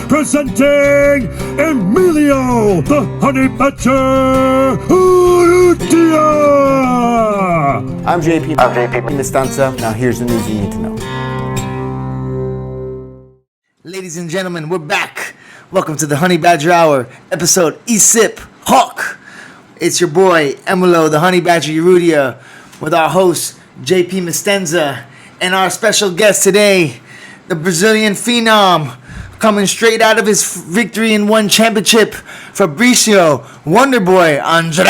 presenting Emilio, the Honey Badger Urrutia. I'm JP Mestanza. Now here's the news you need to know. Ladies and gentlemen, we're back. Welcome to the Honey Badger Hour, episode Isip Hawk. It's your boy, Emilio, the Honey Badger Urrutia, with our host, JP Mestanza, and our special guest today, the Brazilian phenom, coming straight out of his victory in one championship, Fabricio Wonderboy Andrade.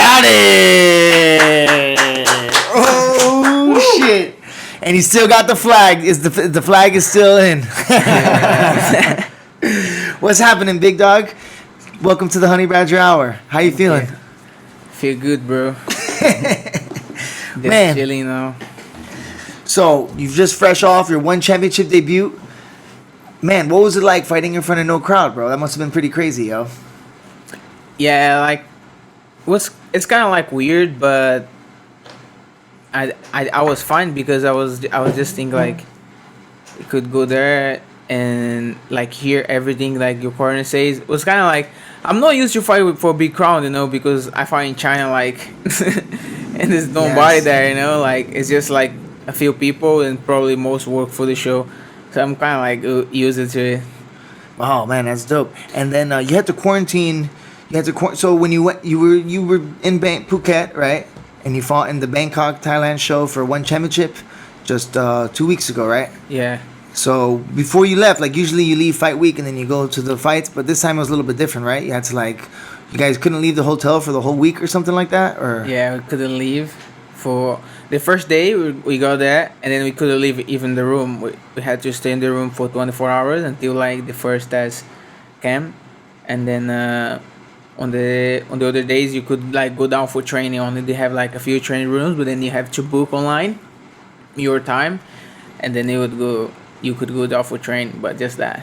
Oh, shit. And he still got the flag. The flag is still in. What's happening, big dog? Welcome to the Honey Badger Hour. How you feeling? Feel good, bro. Man. Chilling now. So, you've just fresh off your one championship debut. Man, what was it like fighting in front of no crowd, bro? That must have been pretty crazy, yo. Yeah, like, it's kind of like weird, but I was fine because I was just thinking like you could go there and like hear everything like your partner says. It was kind of like I'm not used to fight for a big crowd, because I fight in China like and there's nobody there, like it's just like a few people and probably most work for the show, so I'm kind of like used to it. Oh man, that's dope. And then you had to quarantine. So when you went, you were in Phuket, right? And you fought in the Bangkok, Thailand show for one championship just 2 weeks ago, right? Yeah. So before you left, like usually you leave fight week and then you go to the fights, but this time it was a little bit different, right? You had to you guys couldn't leave the hotel for the whole week or something like that, or? Yeah, we couldn't leave for the first day. We got there and then we couldn't leave even the room. We had to stay in the room for 24 hours until like the first test came, and then on the other days you could like go down for training. Only they have like a few training rooms, but then you have to book online your time, and then you could go down for training, but just that.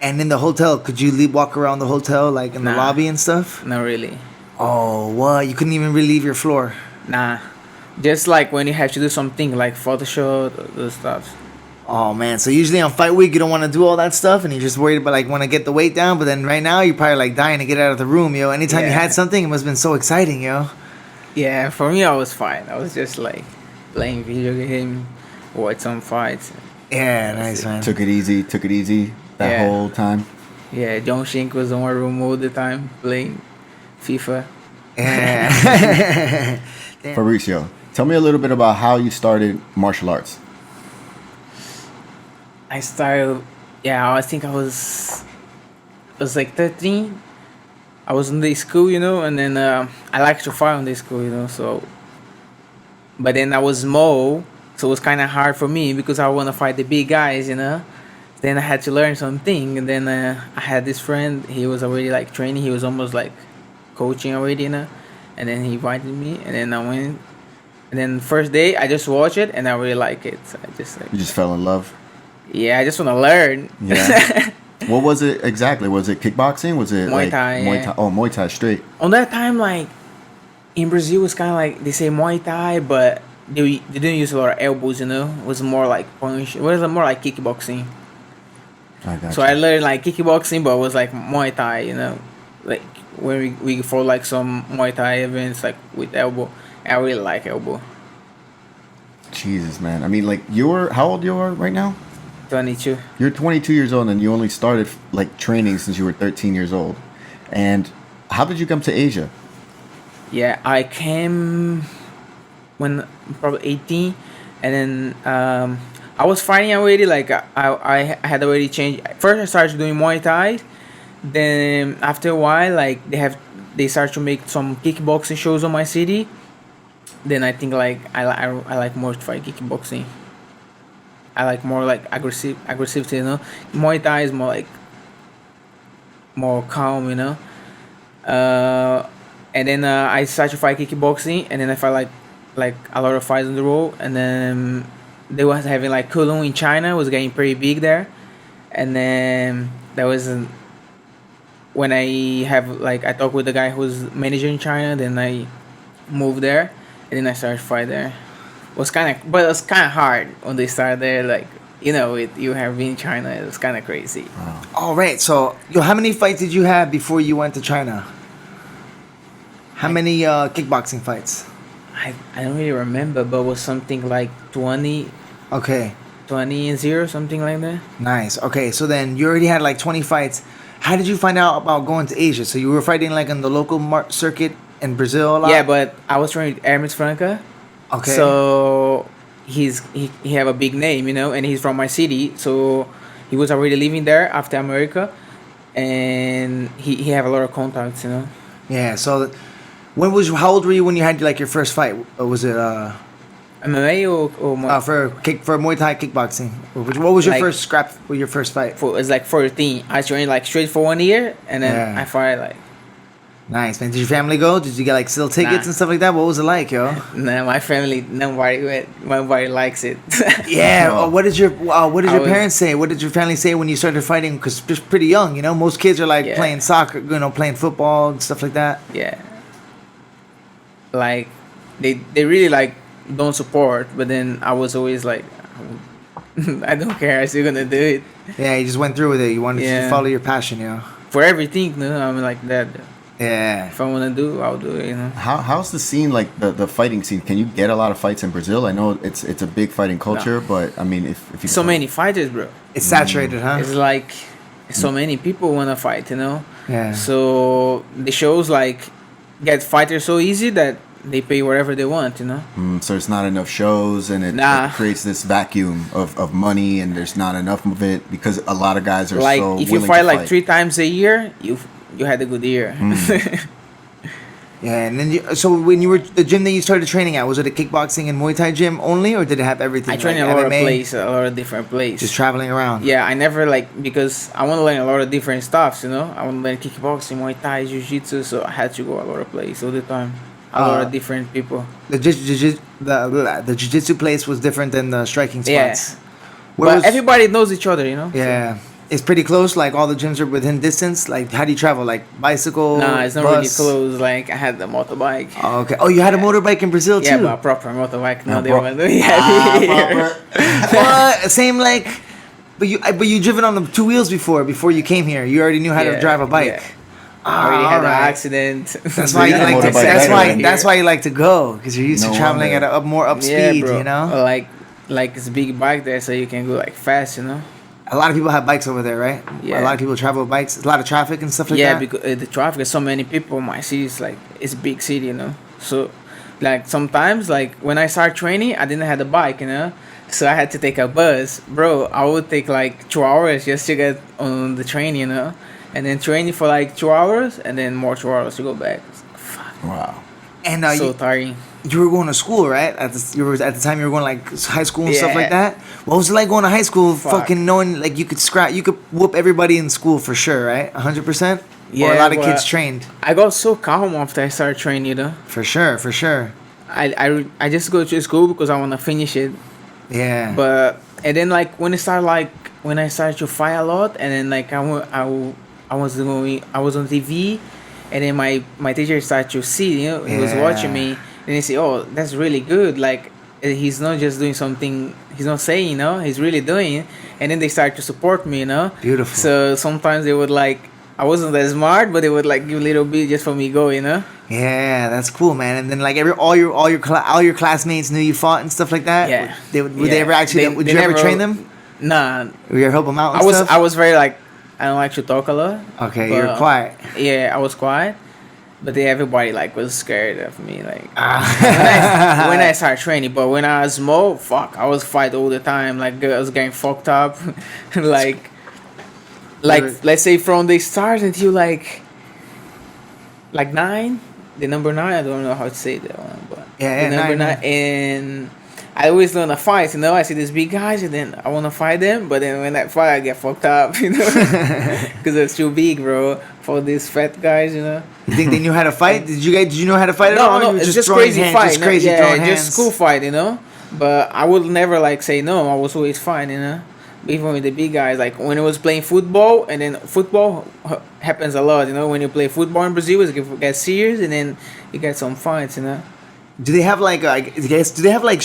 And in the hotel, could you walk around the hotel like in the lobby and stuff? Not really. Oh, what? You couldn't even really leave your floor? Nah, just like when you have to do something like Photoshop, those stuff. Oh man, so usually on fight week you don't want to do all that stuff and you're just worried about like want to get the weight down, but then right now you're probably like dying to get out of the room, yo. Anytime you had something, it must have been so exciting, yo. Yeah, for me I was fine. I was just like playing video game, watch some fights. Yeah, nice, man. Took it easy that whole time. Yeah, John Shink was on my room all the time playing FIFA. Yeah. Fabricio, tell me a little bit about how you started martial arts. I started, I think I was like 13. I was in the school, and then I like to fight on the school, so. But then I was small, so it was kind of hard for me because I want to fight the big guys, Then I had to learn something, and then I had this friend. He was already like training. He was almost like coaching already, And then he invited me, and then I went. And then first day I just watched it, and I really like it. So I just you just fell in love. Yeah, I just want to learn. Yeah. What was it exactly? Was it kickboxing? Was it Muay Thai? Muay Thai? Oh, Muay Thai straight. On that time, like in Brazil, it was kind of like they say Muay Thai, but they didn't use a lot of elbows. It was more like punch. It was more like kickboxing. I got So you. I learned like kickboxing, but it was like Muay Thai. Like when we fought like some Muay Thai events like with elbow. I really like elbow. Jesus, man. I mean, like how old you are right now? 22. You're 22 years old and you only started like training since you were 13 years old. And how did you come to Asia? Yeah, I came when probably 18, and then I was fighting already. Like I had already changed. First, I started doing Muay Thai. Then after a while, like they started to make some kickboxing shows on my city. Then I think like I like more to fight kickboxing. I like more like aggressivity, Muay Thai is more like more calm, And then I started to fight kickboxing, and then I fight like a lot of fights on the road, and then they was having like Kulun in China was getting pretty big there, and then that was when I talked with the guy who's manager in China. Then I moved there, and then I started to fight there. But it was kind of hard when they started there. Like you have been in China. It's kind of crazy. All right. So, how many fights did you have before you went to China? How many kickboxing fights? I don't really remember, but it was something like 20, Okay. 20 and 0, something like that. Nice. Okay. So then you already had like 20 fights. How did you find out about going to Asia? So you were fighting like on the local circuit in Brazil a lot? Yeah, but I was training with Hermes Franca. Okay. So he have a big name, and he's from my city. So he was already living there after America, and he have a lot of contacts, Yeah. So how old were you when you had like your first fight? Or was it MMA or more, for Muay Thai kickboxing? What was your Like- first scrap? Your first fight? it's like 14. I trained like straight for 1 year, and then Yeah. I fight like. Nice, man. Did your family go? Did you get like still tickets Nah. and stuff like that? What was it like, yo? Nah, my family, nobody likes it. Yeah. No. What did your was- parents say? What did your family say when you started fighting? Because just pretty young, Most kids are like Yeah. playing soccer, playing football and stuff like that. Yeah. Like they really like don't support, but then I was always like, I don't care. I'm still gonna do it Yeah, you just went through with it. You wanted to Yeah. follow your passion, for everything. I'm like that. Yeah. If I wanna do, I'll do it. How's the scene like the fighting scene? Can you get a lot of fights in Brazil? I know it's a big fighting culture, but I mean if you So many fighters, bro. It's saturated, huh? It's like so many people wanna fight. Yeah. So the shows like get fighters so easy that they pay whatever they want. So there's not enough shows, and it Nah. creates this vacuum of money, and there's not enough of it because a lot of guys are Like so if you willing fight to like 3 times a year, you had a good year. Yeah, and then so when you were the gym that you started training at, was it a kickboxing and Muay Thai gym only, or did it have everything? I train like in a lot of MMA? places, a lot of different places. Just traveling around. Yeah, I never because I want to learn a lot of different stuffs. I want to learn kickboxing, Muay Thai, Jiu-Jitsu, so I had to go a lot of places all the time. A lot of different people. The jiu-jitsu place was different than the striking Yeah. spots. But everybody knows each other, Yeah. It's pretty close. Like all the gyms are within distance. Like how do you travel? Like bicycle? Nah, it's not bus? really close. Like I had the motorbike. Oh, okay. Oh, you had a motorbike in Brazil Yeah, too. but a proper motorbike. No, they bro- won't do it. What? Same like. But you driven on the 2 wheels before you came here. You already knew how to Yeah, drive a bike. yeah. I already had an alright. accident. That's why you Yeah, like to. motorbike That's why. better. That's why you like to go because you're used No to traveling wonder. at a more up Yeah, speed. bro. You know. Like it's a big bike there, so you can go like fast. A lot of people have bikes over there, right? Yeah. A lot of people travel with bikes. A lot of traffic and stuff like Yeah, that. because the traffic is so many people. My city is like it's a big city, So, like sometimes, like when I start training, I didn't have a bike, So I had to take a bus, bro. I would take like 2 hours just to get on the train, and then training for like 2 hours, and then more 2 hours to go back. Wow. And So tiring. you were going to school, right? At the time you were going like high school and stuff like Yeah. that. What was it like going to high school? Fuck. Fucking knowing like you could whoop everybody in school for sure, right? 100%. Or Yeah, a lot of but- kids trained. I got so calm after I started training, For sure, for sure. I just go to school because I want to finish it. Yeah. But and then like when I started to fight a lot, and then like I was on TV, and then my teacher started to see, he was watching me, and he said, "Oh, that's really good. Like he's not just doing something. He's not saying, he's really doing it." And then they started to support me, Beautiful. So sometimes they would like. I wasn't that smart, but they would like give a little bit just for me go, Yeah, that's cool, man. And then like all your classmates knew you fought and stuff like that. Yeah. Would they ever actually? Would you ever train them? Nah, Would you ever help them out? And stuff? I was very like I don't like to talk a lot. Okay, but, you're quiet. Yeah, I was quiet, but everybody like was scared of me. Like when I started training, but when I was small, fuck, I was fight all the time. Like I was getting fucked up, like let's say from the start until like 9, the number 9. I don't know how to say that one, but Yeah, the number 9, 9 and. I always want to fight, I see these big guys, and then I want to fight them, but then when I fight, I get fucked up, because it's too big, bro, for these fat guys, You think they knew how to fight? Did you know how to fight at all? No, Or you were it's just throwing crazy hands, fight. Just crazy yeah, throwing just hands. school fight, But I would never like say no. I was always fine, Even with the big guys, like when I was playing football, and then football happens a lot, when you play football in Brazil, it gets serious, and then you get some fights, Do they have like do they have like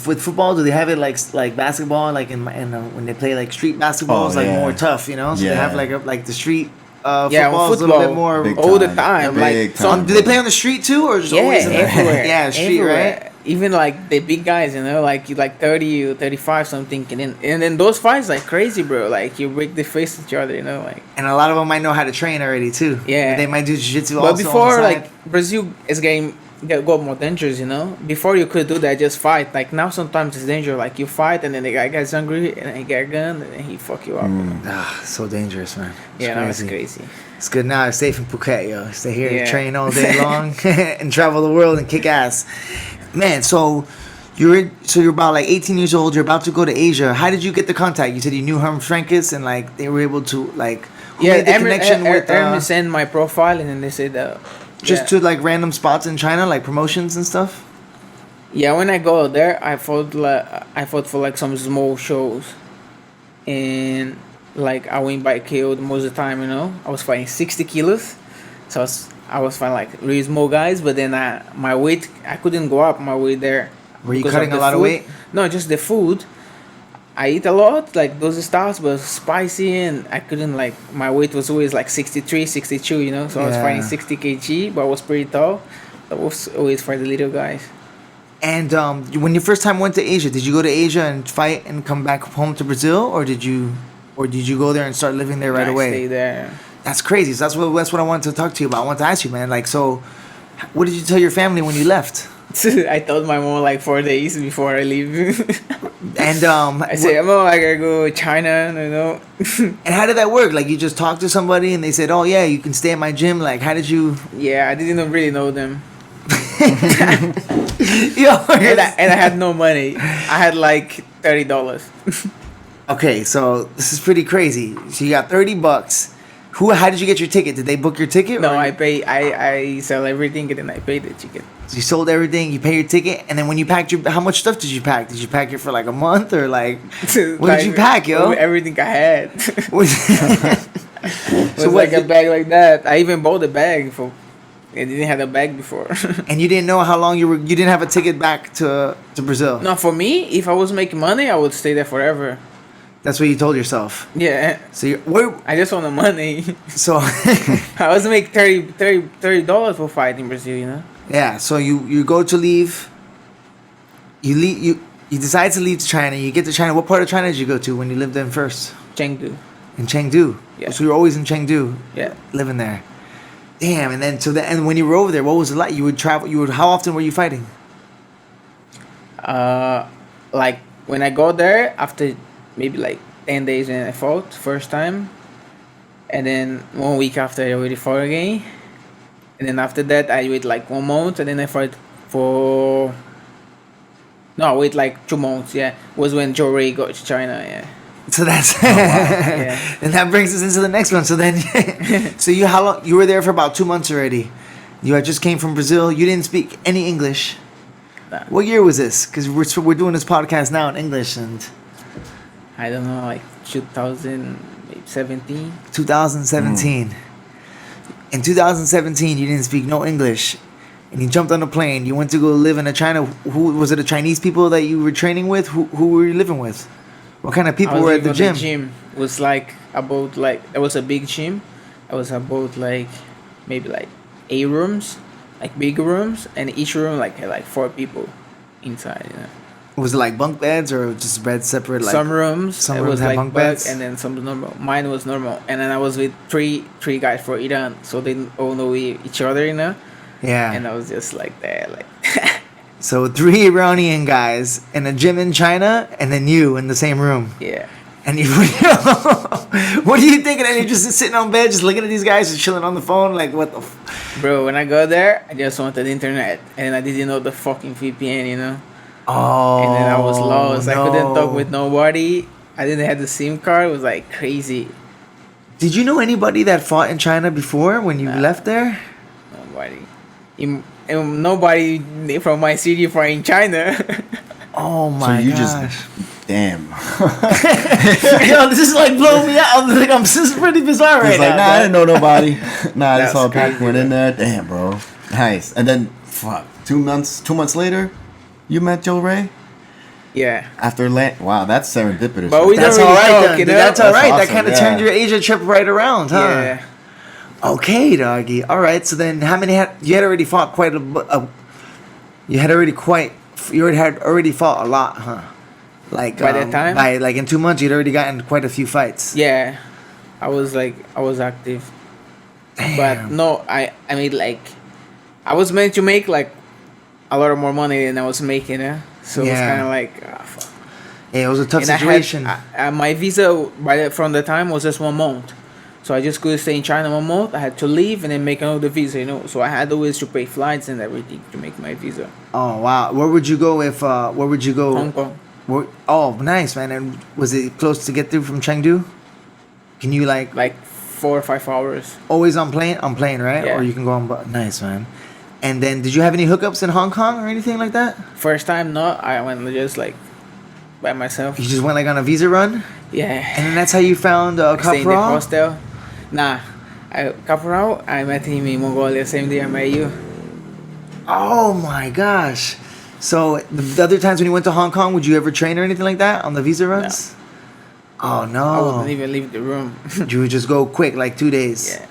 with football? Do they have it like basketball? Like in when they play like street basketball, it's like more tough, you know. So they have like the street. Football is a little bit more all the time. Like, do they play on the street too, or just always everywhere? Yeah, street, everywhere. right? Even like the big guys, you know, like you like 30 or 35 something, and then those fights like crazy, bro. Like you break the face of each other, you know, like. And a lot of them might know how to train already too. Yeah, they might do jiu-jitsu. But before, like Brazil is getting got more dangerous, you know. Before you could do that, just fight. Like now, sometimes it's dangerous. Like you fight, and then the guy gets hungry, and then he get a gun, and then he fuck you up. So dangerous, man. It's crazy. It's good now. I'm safe in Phuket, yo. Stay here, train all day long, and travel the world and kick ass. Man, so you're about like 18 years old. You're about to go to Asia. How did you get the contact? You said you knew Herm Frankis, and like they were able to like made the connection with. Herm sent my profile, and then they said to like random spots in China, like promotions and stuff. Yeah, when I go there, I fought for like some small shows, and like I win by KO most of the time. You know, I was fighting 60 kilos, so I was fighting like really small guys. But then my weight, I couldn't go up my weight there. Were you cutting a lot of weight? No, just the food. I eat a lot, like those styles, but spicy, and I couldn't like. My weight was always like 63, 62, you know. So I was fighting 60 kg, but I was pretty tall. I was always for the little guys. And when you first time went to Asia, did you go to Asia and fight and come back home to Brazil, or did you go there and start living there right away? Stay there. That's crazy. So that's what I wanted to talk to you about. I wanted to ask you, man. Like, so, what did you tell your family when you left? I told my mom like 4 days before I leave. And I said, "Mom, I gotta go to China," you know. And how did that work? Like, you just talked to somebody and they said, "Oh yeah, you can stay at my gym." Like, how did you? Yeah, I didn't really know them. Yo, and I had no money. I had like $30. Okay, so this is pretty crazy. So you got $30. How did you get your ticket? Did they book your ticket? No, I pay. I sell everything and then I pay the ticket. So you sold everything, you pay your ticket, and then when you packed how much stuff did you pack? Did you pack it for like a month or like? What did you pack, yo? Everything I had. So like a bag like that. I even bought a bag for. I didn't have a bag before. And you didn't know how long you didn't have a ticket back to Brazil. No, for me, if I was making money, I would stay there forever. That's what you told yourself. Yeah. So I just want the money. So I was make $30 for fighting in Brazil, you know. Yeah. So you go to leave. You decide to leave to China. You get to China. What part of China did you go to when you lived in first? Chengdu. In Chengdu. Yeah. So you're always in Chengdu. Yeah. Living there. Damn. And then and when you were over there, what was it like? You would travel. How often were you fighting? Like when I go there after maybe like 10 days when I fought first time, and then 1 week after I already fought again, and then after that I wait like 1 month, and then I fought for. No, I wait like 2 months. Yeah, was when Joe Ray got to China. Yeah. So that's yeah. And that brings us into the next one. So then, so how long you were there for? About 2 months already. You had just came from Brazil. You didn't speak any English. Nah. What year was this? Because we're doing this podcast now in English, and I don't know, like 2017. 2017. In 2017, you didn't speak no English, and you jumped on a plane. You went to go live in China. Who was it? The Chinese people that you were training with? Who were you living with? What kind of people were at the gym? The gym was like about like it was a big gym. It was about like maybe like 8 rooms, like big rooms, and each room like had like 4 people inside. You know. Was it like bunk beds or just beds separate? Like some rooms had like bunk beds, and then some normal. Mine was normal, and then I was with three guys from Iran, so they all know each other, you know. Yeah. And I was just like that, like. So 3 Iranian guys in a gym in China, and then you in the same room. Yeah. And you, what are you thinking? And you're just sitting on bed, just looking at these guys, just chilling on the phone, like what the. Bro, when I got there, I just wanted the internet, and I didn't know the fucking VPN, you know. Oh. And then I was lost. No. I couldn't talk with nobody. I didn't have the SIM card. It was like crazy. Did you know anybody that fought in China before when you left there? Nobody. Nobody from my city fought in China. Oh my gosh. Just damn. Yo, this is like blowing me out. This is pretty bizarre right He's like, now. I didn't know nobody. This That's all packed crazy, went in there. Damn, bro. Nice. And then, fuck. 2 months later, you met Joe Ray. Yeah. After wow, that's serendipitous. But we That's don't all really right, talk, then. you Dude, know? that's all That's right. That awesome, kind of yeah. turned your Asia trip right around, huh? Yeah. Okay, doggy. All right. So then, how many you had already fought quite you had already fought a lot, huh? Like By that time? by like in 2 months, you'd already gotten quite a few fights. Yeah. I was active. Damn. But no, I made like, I was meant to make like a lot more money than I was making, so it was Yeah. kind of like, fuck. Yeah, it was a tough And situation. I had, my visa from the time was just 1 month, so I just couldn't stay in China 1 month. I had to leave and then make another visa, you know. So I had always to pay flights and everything to make my visa. Oh wow, where would you go if? Where would you go? Hong Kong. Oh, nice, man. And was it close to get through from Chengdu? Can you like Like 4 or 5 hours. always on plane? On plane, right? Yeah. Or you can go on. Nice, man. And then, did you have any hookups in Hong Kong or anything like that? First time, no, I went just like by myself. You just went like on a visa run, Yeah. and then that's how you found I stayed in the Caporal? hostel. Nah, Caporal, I met him in Mongolia. Same day I met you. Oh my gosh! So the other times when you went to Hong Kong, would you ever train or anything like that on the visa runs? Oh no! I wouldn't even leave the room. You would just go quick, like 2 days. Yeah.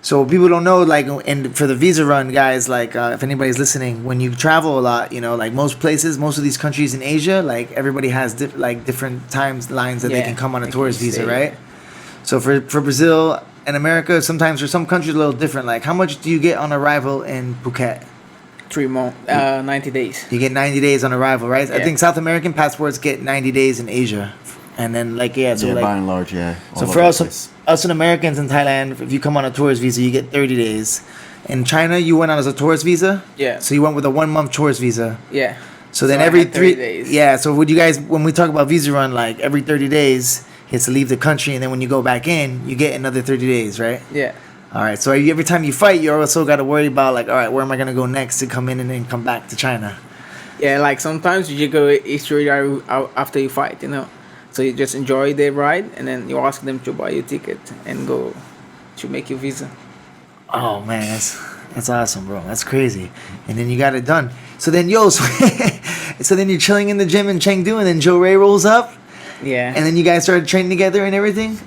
So people don't know, like, and for the visa run, guys, like, if anybody's listening, when you travel a lot, you know, like most places, most of these countries in Asia, like everybody has different timelines that they Yeah, can come on a they tourist can visa, stay. right? So for Brazil and America, sometimes for some countries a little different. Like, how much do you get on arrival in Phuket? 3 months, 90 days. You get 90 days on arrival, right? I Yeah. think South American passports get 90 days in Asia, and then so Yeah, like by and large, yeah. So all for over us, the place. us and Americans in Thailand, if you come on a tourist visa, you get 30 days. In China, you went on as a tourist visa. Yeah. So you went with a 1 month tourist visa. Yeah. So then I every had 30 3 days. Yeah. So would you guys, when we talk about visa run, like every 30 days, he has to leave the country, and then when you go back in, you get another 30 days, right? Yeah. All right. So every time you fight, you also got to worry about like, all right, where am I gonna go next to come in and then come back to China? Yeah, like sometimes you just go straight out after you fight, you know. So you just enjoy the ride, and then you ask them to buy you ticket and go to make your visa. Oh man, that's awesome, bro. That's crazy. And then you got it done. So then, so then you're chilling in the gym in Chengdu, and then Joe Ray rolls up, Yeah. and then you guys started training together and everything.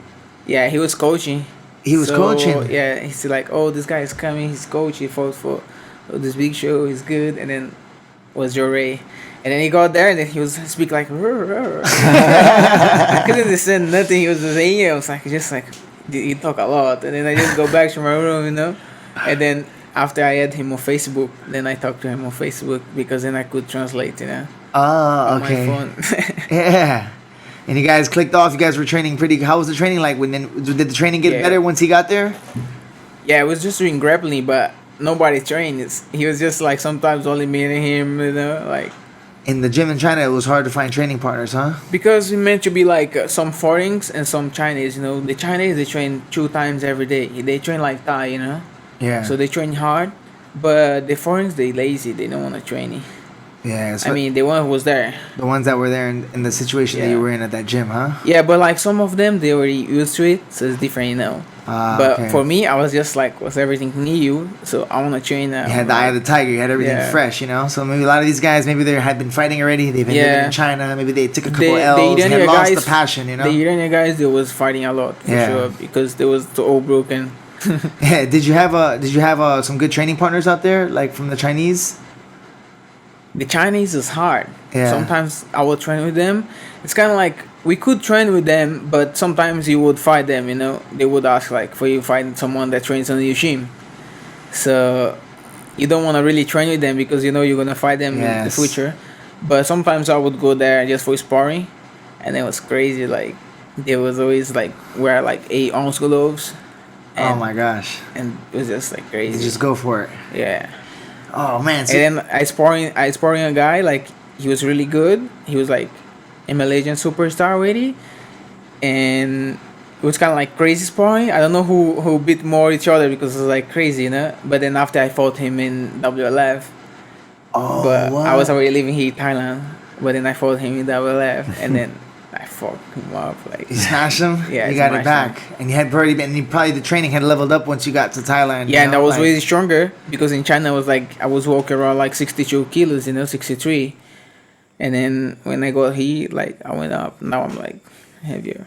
Yeah, he was coaching. He was coaching. Yeah, he's like, oh, this guy is coming. He's coach. He fought for this big show. He's good. And then was Joe Ray. And then he got there, and then he was speak like, "Rrr, rrr." I couldn't understand nothing he was saying. I was like, just like, he talk a lot. And then I just go back to my room, you know. And then after I add him on Facebook, then I talk to him on Facebook, because then I could translate, you know, Ah, on okay. my phone. Yeah. And you guys clicked off. You guys were training pretty. How was the training like? Did the training get Yeah. better once he got there? Yeah, I was just doing grappling, but nobody trained. He was just like sometimes only me and him, you know, like. In the gym in China, it was hard to find training partners, huh? Because we meant to be like some foreigners and some Chinese, you know. The Chinese, they train 2 times every day. They train like Thai, you know. Yeah. So they train hard. But the foreigners, they lazy. They don't want to train. Yeah. I mean, the one who was there. the ones that were there in the situation that Yeah. you were in at that gym, huh? Yeah, but like some of them, they already used to it. So it's different, you know. But Okay. for me, I was just like, was everything new? So I want to train now. You had the eye of the tiger. You had everything Yeah. fresh, you know. So maybe a lot of these guys, maybe they had been fighting already. They've been living Yeah. in China. Maybe they took a couple The L's. They had Iranian lost guys- the passion, you know. The Iranian guys, they was fighting a lot for Yeah. sure, because they was all broken. Yeah. Did you have some good training partners out there, like from the Chinese? The Chinese is hard. Yeah. Sometimes I would train with them. It's kind of like we could train with them, but sometimes you would fight them. You know, they would ask like for you fighting someone that trains on your gym. So you don't want to really train with them, because you know you're gonna fight them in the Yes. future. But sometimes I would go there just for sparring, and it was crazy. Like there was always like wear like 8-ounce gloves. Oh my gosh. And it was just like You crazy. just go for it. Yeah. Oh man. So, And then I sparring a guy, like he was really good. He was like a Malaysian superstar already, and it was kind of like crazy sparring. I don't know who beat more each other, because it was like crazy, you know. But then after I fought him in WLF, oh, but what? I was already living here in Thailand. But then I fought him in WLF, and then fucked him up. Like, You smashed him. Yeah, you I got it smashed back, and you had already been. And you probably the training had leveled up once you got to Thailand. yeah, you and know? I was Like, really stronger because in China I was walking around like 62 kilos, 63, and then when I got here, like I went up. Now I'm like heavier.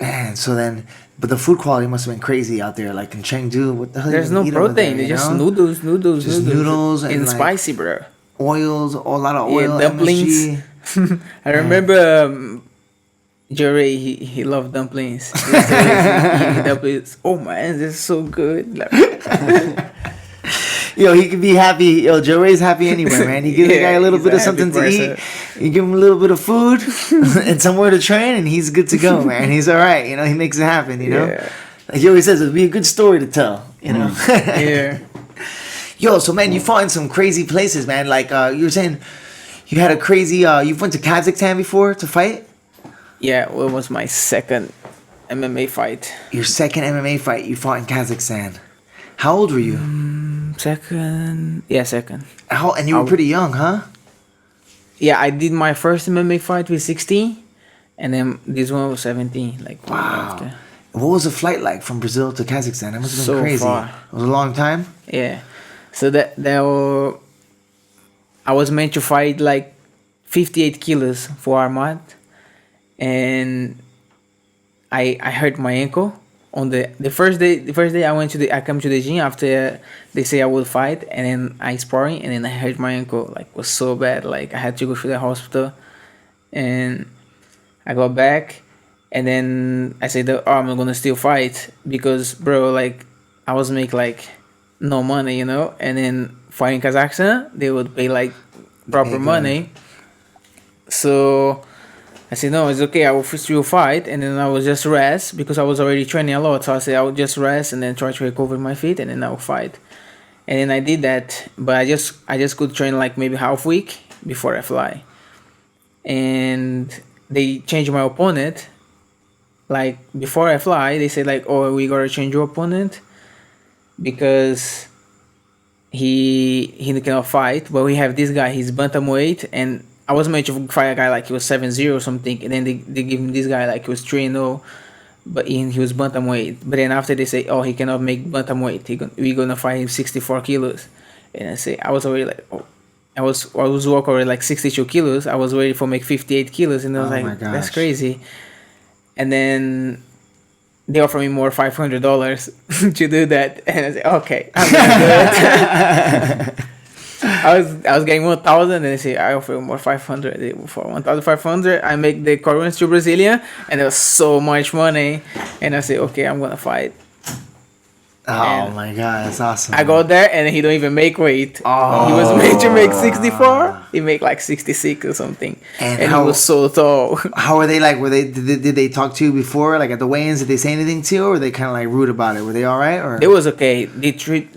man. So then, but the food quality must have been crazy out there. Like in Chengdu, what the hell? There's you no eat over protein. there, It's you just know? noodles, Just noodles and, like, spicy, bro. Oils, a lot of oil, Yeah, dumplings. MSG. I remember Jerry. He loved dumplings. He used to always eat dumplings. Oh man, this is so good. Like, Yo, he could be happy. Yo, Joe Ray's happy anywhere, man. You give the guy a little he's bit a of something to happy eat. person. You give him a little bit of food and somewhere to train, and he's good to go, man. He's all right. You know, he makes it happen. You know, Yeah. like he always says, it'd be a good story to tell. You know. Yeah. Yo, so man, you fought in some crazy places, man. Like you were saying, you had a crazy. You went to Kazakhstan before to fight. Yeah, well, it was my second MMA fight. Your second MMA fight, you fought in Kazakhstan. How old were you? Second. And you were pretty young, huh? Yeah, I did my first MMA fight with 16, and then this one was 17. Like, Wow. after. What was the flight like from Brazil to Kazakhstan? That must have been So crazy. far. It was a long time. Yeah. So I was meant to fight like 58 kilos for Armad, and I hurt my ankle on the first day. The first day I come to the gym after they say I would fight, and then I sparring, and then I hurt my ankle. Like, was so bad. Like, I had to go to the hospital, and I got back, and then I said, "Oh, I'm gonna still fight because, bro, like, I was make like no money, you know." And then fighting Kazakhstan, they would pay like proper money. So I said, no, it's okay. I will still fight, and then I will just rest because I was already training a lot. So I said I would just rest and then try to recover my feet, and then I will fight. And then I did that, but I just could train like maybe half week before I fly. And they changed my opponent. Like, before I fly, they said like, oh, we gotta change your opponent because he cannot fight. But we have this guy, he's bantamweight, and I was meant to fight a guy like he was 7-0 or something, and then they give him this guy like he was 3-0, but he was bantamweight. But then after they say, oh, he cannot make bantamweight, we're gonna fight him 64 kilos. And I say, I was already like, oh, I was walking already like 62 kilos. I was ready for make 58 kilos, and I was Oh my like, that's gosh. crazy. And then they offered me more $500 to do that, and I said, okay, I'm gonna do it. I was getting 1,000, and they say I offer you more 500. For 1,500, I make the currency to Brazilian, and it was so much money. And I say, okay, I'm gonna fight. Oh And my god, that's awesome. I go there, and he don't even make weight. Oh. He was made to make 64. He make like 66 or something, And and how- he was so tall. How were they like? Did they talk to you before, like at the weigh-ins? Did they say anything to you, or were they kind of like rude about it? Were they all right? Or It was okay. They treat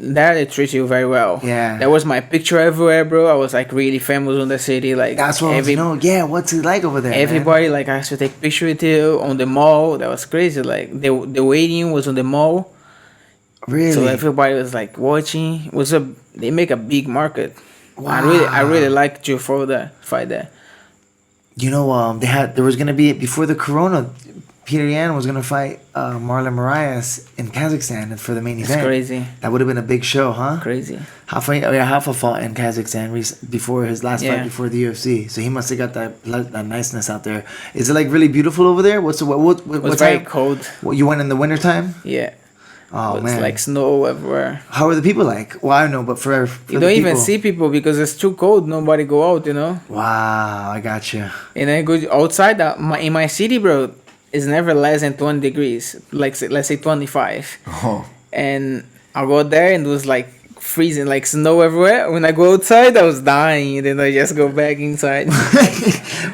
you very well. Yeah. That was my picture everywhere, bro. I was like really famous in the city. Like, that's what I want to know. Yeah, what's it like over there? man? everybody like asked to take picture with you on the mall. That was crazy. Like, the waiting was on the mall, Really? so everybody was like watching. They make a big market. I really like to follow that fight there. You know, there was gonna be before the Corona. Peter Yan was gonna fight Marlon Moraes in Kazakhstan for the main It's event. crazy, That would have been a big show, huh? crazy. Hafa fought in Kazakhstan before his last fight Yeah. before the UFC, so he must have got that niceness out there. Is it like really beautiful over there? What It was very time? cold. What, you went in the wintertime? Yeah, Oh it's man, like snow everywhere. how are the people like? Well, I don't know, but for You the don't even people- see people because it's too cold. Nobody go out, you know. Wow, I got you. And I go outside in my city, bro. It's never less than 20 degrees. Like, let's say 25. Oh, And I go there and it was like freezing, like snow everywhere. When I go outside, I was dying. And then I just go back inside.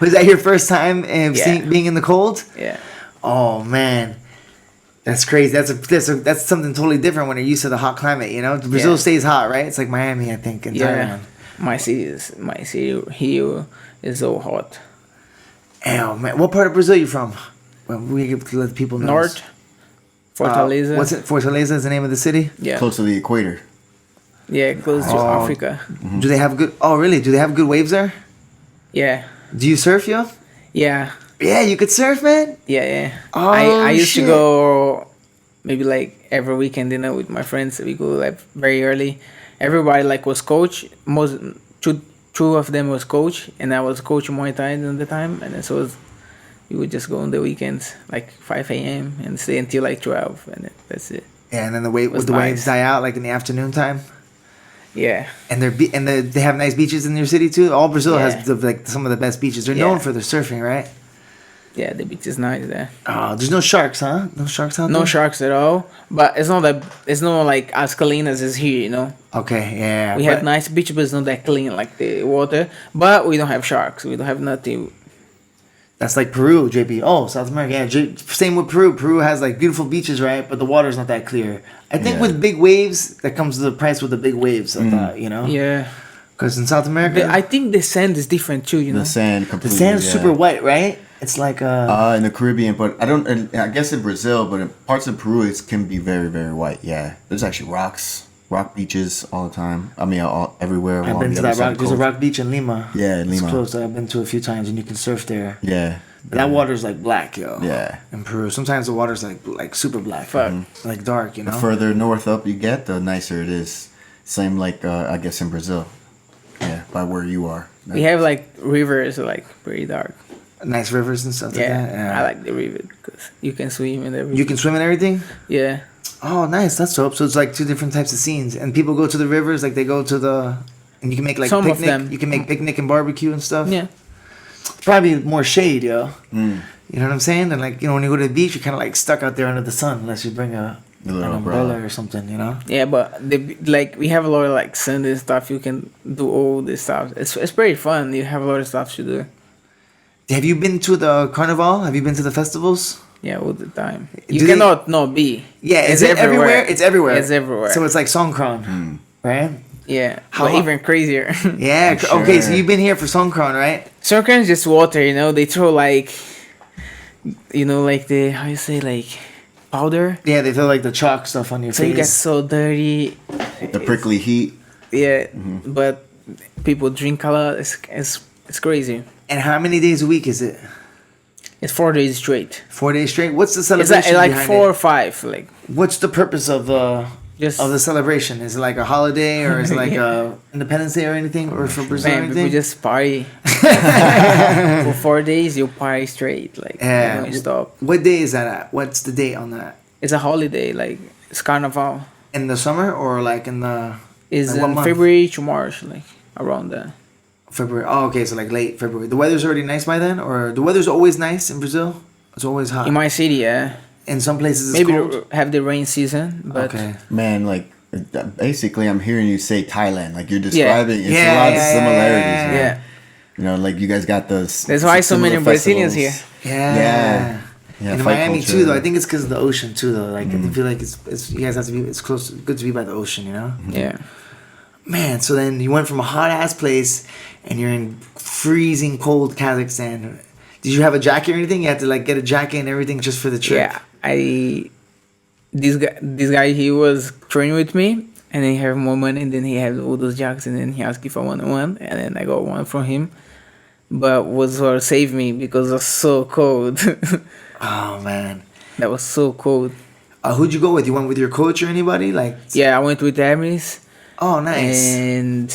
Was that your first time Yeah. being in the cold? Yeah. Oh man, that's crazy. That's something totally different when you're used to the hot climate. You know, Brazil Yeah. stays hot, right? It's like Miami, I think, in Yeah. Thailand. My city here is so hot. Oh man, what part of Brazil you from? Well, we get to let people know. North. Fortaleza. What's it? Fortaleza is the name of the city. Yeah. close to the equator. Yeah, close to Oh. Africa. Do they have good? Oh really? Do they have good waves there? Yeah. Do you surf, yo? Yeah. Yeah, you could surf, man. Yeah. Oh, I used shit. to go maybe like every weekend, with my friends. We go like very early. Everybody like was coach. Most two of them was coach, and I was coach Muay Thai at the time. And then so we would just go on the weekends like 5 a.m. and stay until like 12, and that's it. Yeah, and then the Was waves nice. die out like in the afternoon time. Yeah. And they have nice beaches in your city too. All Brazil Yeah. has like some of the best beaches. They're Yeah. known for their surfing, right? Yeah, the beach is nice there. Oh, there's no sharks, huh? No sharks out there. No sharks at all, but it's not like as clean as is here. Okay, yeah. We have nice beach, but it's not that clean like the water. But we don't have sharks. We don't have nothing. That's like Peru, JP. Oh, South America. Yeah, same with Peru. Peru has like beautiful beaches, right? But the water's not that clear. I think Yeah. with big waves, that comes to the price with the big waves. I thought, Yeah. Because in South America, I think the sand is different too. The sand the completely. sand's yeah. super white, right? It's like In the Caribbean, but I guess in Brazil, but in parts of Peru, it can be very, very white. Yeah, there's actually rock beaches all the time. I mean, everywhere. I've along been the to other that side rock. of There's a the coast. rock beach in Lima. Yeah, in It's Lima. close. I've been to a few times, and you can surf there. Yeah, But that water's like black, yo. yeah. In Peru, sometimes the water's like super black, Fuck. like dark, you The know. further north up you get, the nicer it is. Same like I guess in Brazil. Yeah, by where you are. We have like rivers like pretty dark. Nice rivers and stuff like Yeah, that. I like the river because you can swim and everything. You can swim and everything. Yeah. Oh, nice. That's dope. So it's like two different types of scenes, and people go to the rivers. Like they go to the, and you can make like Some of picnic. them. You can make picnic and barbecue and stuff. Yeah. Probably more shade, yo. You know what I'm saying? And like when you go to the beach, you're kind of like stuck out there under the sun unless you bring an little umbrella umbrella. or something. You know. Yeah, but we have a lot of like Sunday stuff. You can do all this stuff. It's pretty fun. You have a lot of stuff to do. Have you been to the carnival? Have you been to the festivals? Yeah, all the time. Do You they- cannot not be. Yeah, It's is it everywhere? It's everywhere. It's everywhere. So it's like Songkran, right? Yeah, How- but even crazier. Yeah. Sure. Okay, so you've been here for Songkran, right? Snorkeling is just water, They throw like, like the how you say like powder. Yeah, they throw like the chalk stuff on your So you get face. so dirty. The prickly heat. Yeah, but people drink a lot. It's crazy. And how many days a week is it? It's 4 days straight. 4 days straight. What's the It's celebration like behind 4 or it? 5. Like What's the purpose of the just celebration? Is it like a holiday or is it like a Independence Day or anything, or for Brazil or man, people anything? just party for 4 days. You party straight, like Yeah. you don't stop. What day is that at? What's the date on that? It's a holiday, like it's carnival. In the summer or like in the It's Like what in month? February to March, like around that. February? Oh, okay, so like late February. The weather's already nice by then, or the weather's always nice in Brazil. It's always hot. In my city, yeah. In some places, it's Maybe cold. have the rain season, but Okay. Man, like basically, I'm hearing you say Thailand. Like you're describing, it's Yeah, a lot of yeah, similarities. yeah, man. yeah. You know, like you guys got those. That's why so many similar Brazilians festivals. Yeah. Yeah. Yeah, in fight Miami culture. too, though. I think it's because of the ocean too, though. Like I feel like it's you guys have to be. It's close. Good to be by the ocean, you know. Yeah. Man, so then you went from a hot ass place, and you're in freezing cold Kazakhstan. Did you have a jacket or anything? You had to like get a jacket and everything just for the trip. Yeah, this guy he was training with me, and then he have more money, and then he had all those jackets, and then he asked if I want one, and then I got one from him. But was what saved me because it was so cold. Oh man. That was so cold. Who'd you go with? You went with your coach or anybody? Like. Yeah, I went with Hermes, Oh, nice. and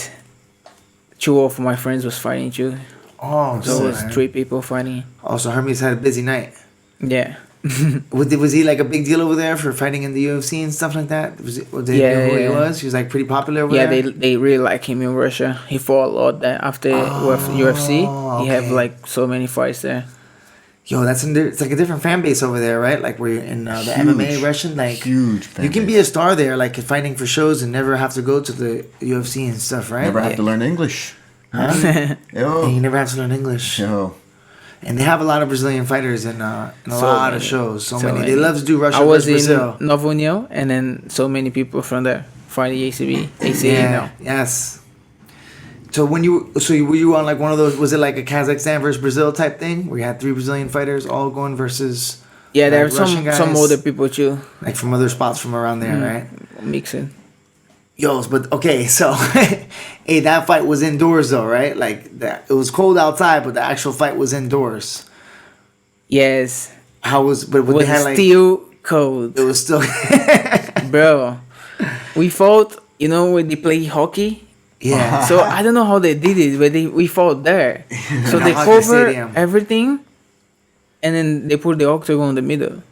2 of my friends was fighting too. Oh, So it good, was man. 3 people fighting. Oh, so Hermes had a busy night. Yeah. Was he like a big deal over there for fighting in the UFC and stuff like that? Did they Yeah, know who he yeah. was? He was like pretty popular over Yeah, there. they really like him in Russia. He fought a lot there after UFC. He have okay. like so many fights there. Yo, it's like a different fan base over there, right? Like where you're in the MMA Huge. Russian, like Huge fan you can base. be a star there, like fighting for shows and never have to go to the UFC and stuff, right? Never have Like, to learn English. and you Yo. never have to learn English. Yo. And they have a lot of Brazilian fighters in a lot of many. shows. So So many. They many. love to do Russia I was versus in Brazil. Novo União, and then so many people from there fighting ACA Yeah. now. Yes. So were you on like one of those? Was it like a Kazakhstan versus Brazil type thing where you had 3 Brazilian fighters all going versus Yeah, there are like Russian some guys? other people too like from other spots from around there, right? mixing. Yo, but okay, so hey, that fight was indoors though, right? Like that, it was cold outside, but the actual fight was indoors. Yes, How was? But it what was they had like still cold, it was still. bro. We fought, you know, when they play hockey. Yeah. So I don't know how they did it, but we fought there. So In a they hockey cover stadium. everything, and then they put the octagon in the middle.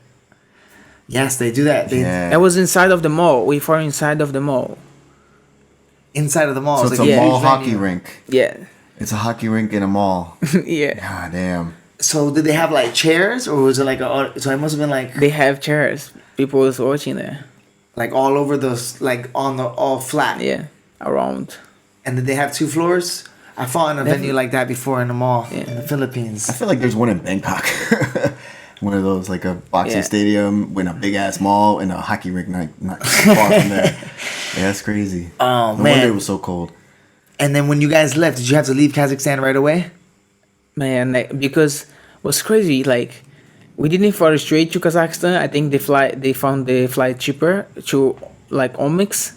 Yes, they do that. They Yeah. That was inside of the mall. We fought inside of the mall. inside of the mall. So it's like a Yeah. mall huge hockey venue. rink. Yeah, It's a hockey rink in a mall. yeah. God damn. So did they have like chairs, or was it like a? So it must have been like They have chairs. People was watching there. like all over those, like on the all flat. Yeah, around. And did they have 2 floors? I fought in a venue like that before in the mall in the I Philippines. feel like there's one in Bangkok. One of those, like a boxing Yeah. stadium in a big ass mall and a hockey rink not far from there. Yeah, that's crazy. Oh, No man. wonder it was so cold. And then when you guys left, did you have to leave Kazakhstan right away? Man, like, because what's crazy, like, we didn't fly straight to Kazakhstan. I think they found the flight cheaper to like Omix,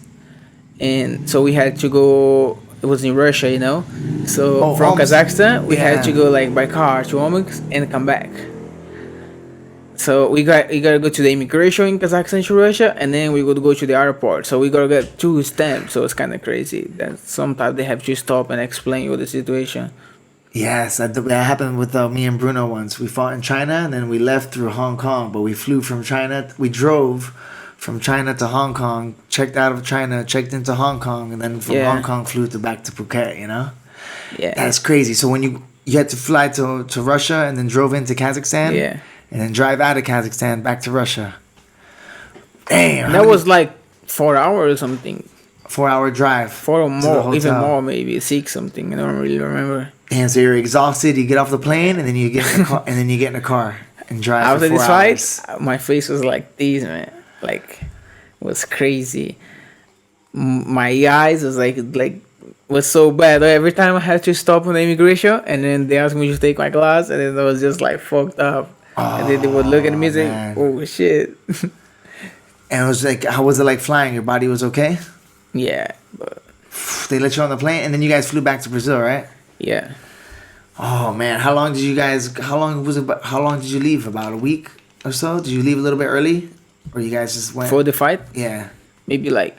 and so we had to go. It was in Russia, you know. So Oh, from Omsk. Kazakhstan, we had to Yeah. go like by car to Omix and come back. So we gotta go to the immigration in Kazakhstan to Russia, and then we would go to the airport. So we gotta get 2 stamps. So it's kind of crazy that sometimes they have to stop and explain you the situation. Yes, that happened with me and Bruno once. We fought in China and then we left through Hong Kong, but we flew from China. We drove from China to Hong Kong, checked out of China, checked into Hong Kong, and then from Yeah. Hong Kong flew back to Phuket. You know, Yeah. that's crazy. So when you had to fly to Russia and then drove into Kazakhstan, Yeah. and then drive out of Kazakhstan back to Russia. Damn, That was like 4 hours or something. 4-hour drive. 4 or to the more, even hotel. more, maybe 6 something. I don't really remember. And so you're exhausted. You get off the plane, and then you get in the car, and then you get in a car and drive. After for 4 this fight, hours. my face was like this, man. Like, was crazy. My eyes was like was so bad. Every time I had to stop on the immigration, and then they asked me to take my glass, and then I was just like fucked up. And then they would look at me and say, man. "Oh shit." And it was like, how was it like flying? Your body was okay? Yeah, but They let you on the plane, and then you guys flew back to Brazil, right? yeah. Oh man, how long did you guys? How long was it? How long did you leave? About a week or so? Did you leave a little bit early, or you guys just went? For the fight, Yeah, maybe like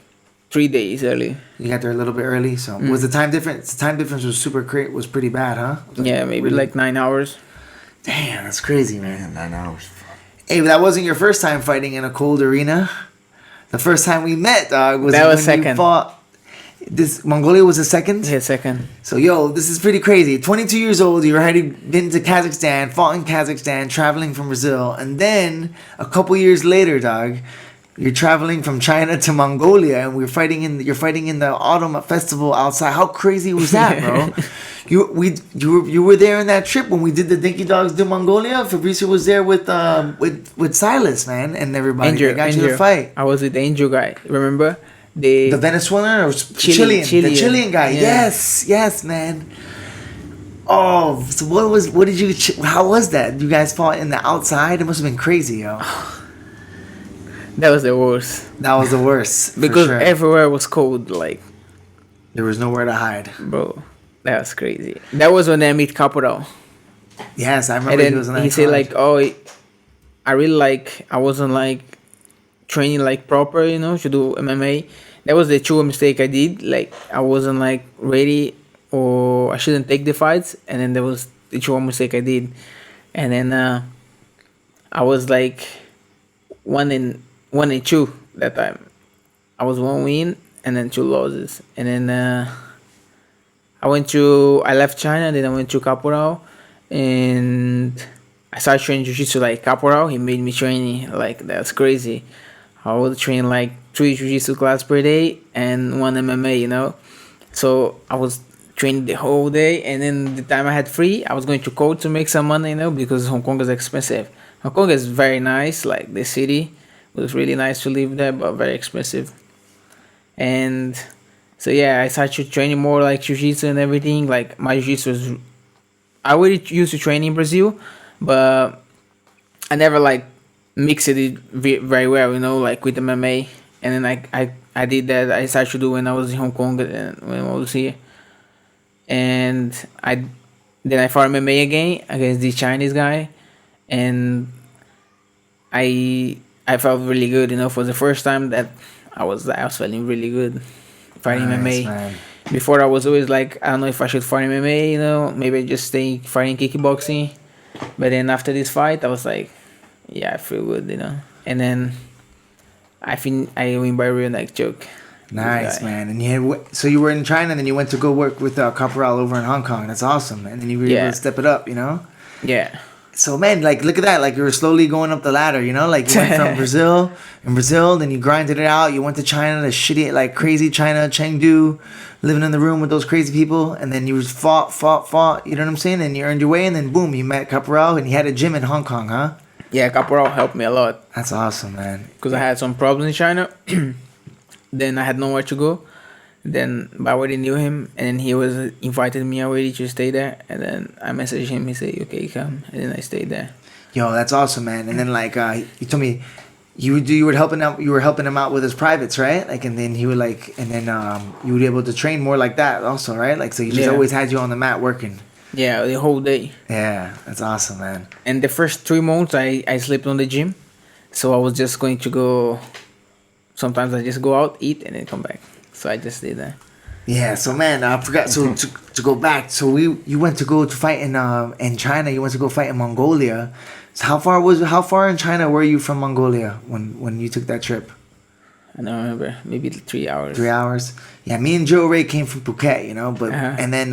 3 days early. you got there a little bit early. So was the time difference? The time difference was super great. Was pretty bad, huh? Yeah, maybe really- like 9 hours. Damn, that's crazy, man. Man, 9 hours. Hey, but that wasn't your first time fighting in a cold arena. The first time we met, dog, was That was when you second. fought. This Mongolia was the second. Yeah, second. So yo, this is pretty crazy. 22 years old, you're already been to Kazakhstan, fought in Kazakhstan, traveling from Brazil, and then a couple years later, dog, you're traveling from China to Mongolia, and you're fighting in the autumn festival outside. How crazy was that, bro? You were there in that trip when we did the Dinky Dogs do Mongolia. Fabricio was there with Silas, man, and everybody. Angel, They got you to Angel. fight. I was with the Angel guy. Remember? The Venezuelan or Chilean, Chilean? The Chilean guy. yeah. Yes, man. Oh, so what did you? How was that? You guys fought in the outside. It must have been crazy, yo. That was the worst. That was the worst for Because sure. everywhere was cold, like, There was nowhere to hide. bro, that was crazy. That was when I meet Caporal. Yes, I And remember he then was in that. he said, card. like, oh, I really like, I wasn't like training like proper, you know, to do MMA. That was the true mistake I did. Like, I wasn't like ready, or I shouldn't take the fights. And then there was the true mistake I did. And then I was like 1-2 that time. I was 1 win and then 2 losses. And then I left China, then I went to Caporal, and I started training jiu-jitsu like Caporal. He made me training, like, that's crazy. I would train like 3 jiu-jitsu class per day and 1 MMA, you know. So I was training the whole day, and then the time I had free, I was going to coach to make some money, you know, because Hong Kong is expensive. Hong Kong is very nice, like the city was really nice to live there, but very expensive. And so yeah, I started training more like jiu-jitsu and everything. Like my jiu-jitsu was, I already used to train in Brazil, but I never like mixed it very well, you know, like with MMA. And then I did that. I started to do when I was in Hong Kong and when I was here. And then I fought MMA again against this Chinese guy, and I felt really good, you know, for the first time that I was feeling really good fighting Nice, MMA. man. Before I was always like, I don't know if I should fight MMA, you know, maybe I just stay fighting kickboxing. But then after this fight, I was like, yeah, I feel good, you know. And then I think I win by real neck choke. Nice, This guy. man. And so you were in China, and then you went to go work with Caporal over in Hong Kong. That's awesome. And then you were able Yeah. to step it up, you know? Yeah. So, man, like, look at that. Like, you were slowly going up the ladder, you know? Like, you went from Brazil, then you grinded it out. You went to China, the shitty, like, crazy China, Chengdu, living in the room with those crazy people. And then you fought. You know what I'm saying? And you earned your way, and then, boom, you met Caporal, and he had a gym in Hong Kong, huh? Yeah, Caporal helped me a lot That's awesome, man. because I had some problems in China. Then I had nowhere to go. Then I already knew him, and then he was invited me already to stay there. And then I messaged him. He said, "Okay, come." And then I stayed there. Yo, that's awesome, man. And then, like, you told me you were helping him out with his privates, right? Like, and then he would like, and then you would be able to train more like that, also, right? Like, so he just Yeah. always had you on the mat working. Yeah, the whole day. Yeah, that's awesome, man. And the first 3 months, I slept on the gym, so I was just going to go. Sometimes I just go out, eat, and then come back. So I just did that. Yeah, so man, I forgot. So to go back, so you went to go to fight in China. You went to go fight in Mongolia. So how far in China were you from Mongolia when you took that trip? I don't remember, maybe 3 hours. 3 hours. Yeah, me and Joe Ray came from Phuket, you know, but Uh-huh. and then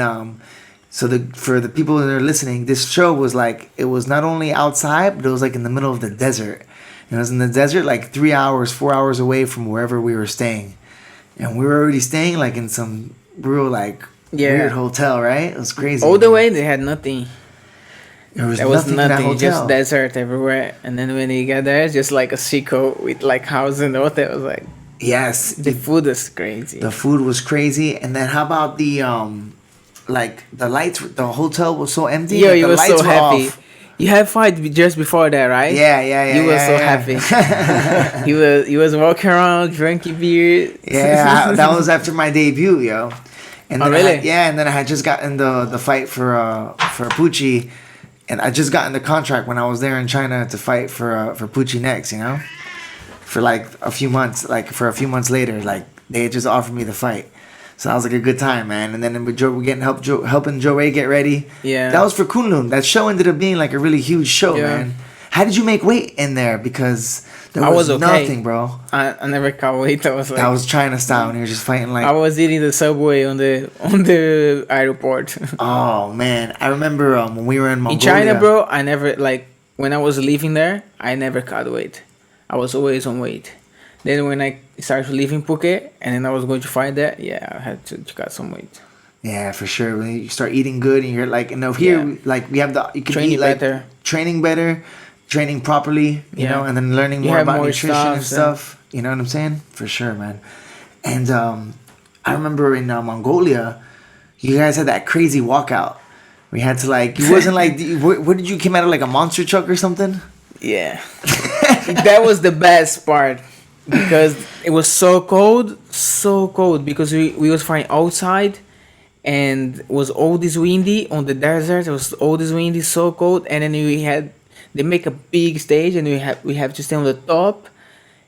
so for the people that are listening, this show was like it was not only outside, but it was like in the middle of the desert. And it was in the desert, like 3 hours, 4 hours away from wherever we were staying, and we were already staying like in some real like Yeah. weird hotel, right? It was crazy. All the way, they had nothing. There was There was nothing in that nothing, hotel. just desert everywhere. And then when you get there, it's just like a sicko with like houses and all that. It was like, Yes, the food is crazy. the food was crazy, and then how about the like the lights? The hotel was so empty. Yo, like, you the were so lights were happy. off. You had fight just before that, right? Yeah. You were yeah, so yeah. happy. He was walking around drinking beer. Yeah, that was after my debut, yo. And Oh, then really? and then I had just gotten the fight for Pucci, and I just got in the contract when I was there in China to fight for Pucci next, you know, for like a few months, later, like they had just offered me the fight. So that was like a good time, man. And then we're getting helping Joe Ray get ready. Yeah. That was for Kunlun. That show ended up being like a really huge show, Yeah. man. How did you make weight in there? Because there I was, was okay. nothing, bro. I never can't wait. I was like, That was China style, and you were just fighting like. I was eating the subway on the airport. Oh man, I remember when we were in In Mongolia. China, bro, I never like when I was living there. I never cut weight. I was always on weight. Then when I started living Phuket and then I was going to fight that, yeah, I had to cut some weight. Yeah, for sure. When you start eating good, and you're like, and over here, Yeah. like we have you can Training eat like better. training better, training properly, you Yeah. know, and then learning You more have about more nutrition and stuff, stuff. You know what I'm saying? For sure, man. And I remember in Mongolia, you guys had that crazy walkout. We had to like, you wasn't like, what did you came out of like a monster truck or something? Yeah. That was the best part because it was so cold because we was fighting outside and it was all this windy on the desert. It was all this windy, so cold, and then they make a big stage and we have to stay on the top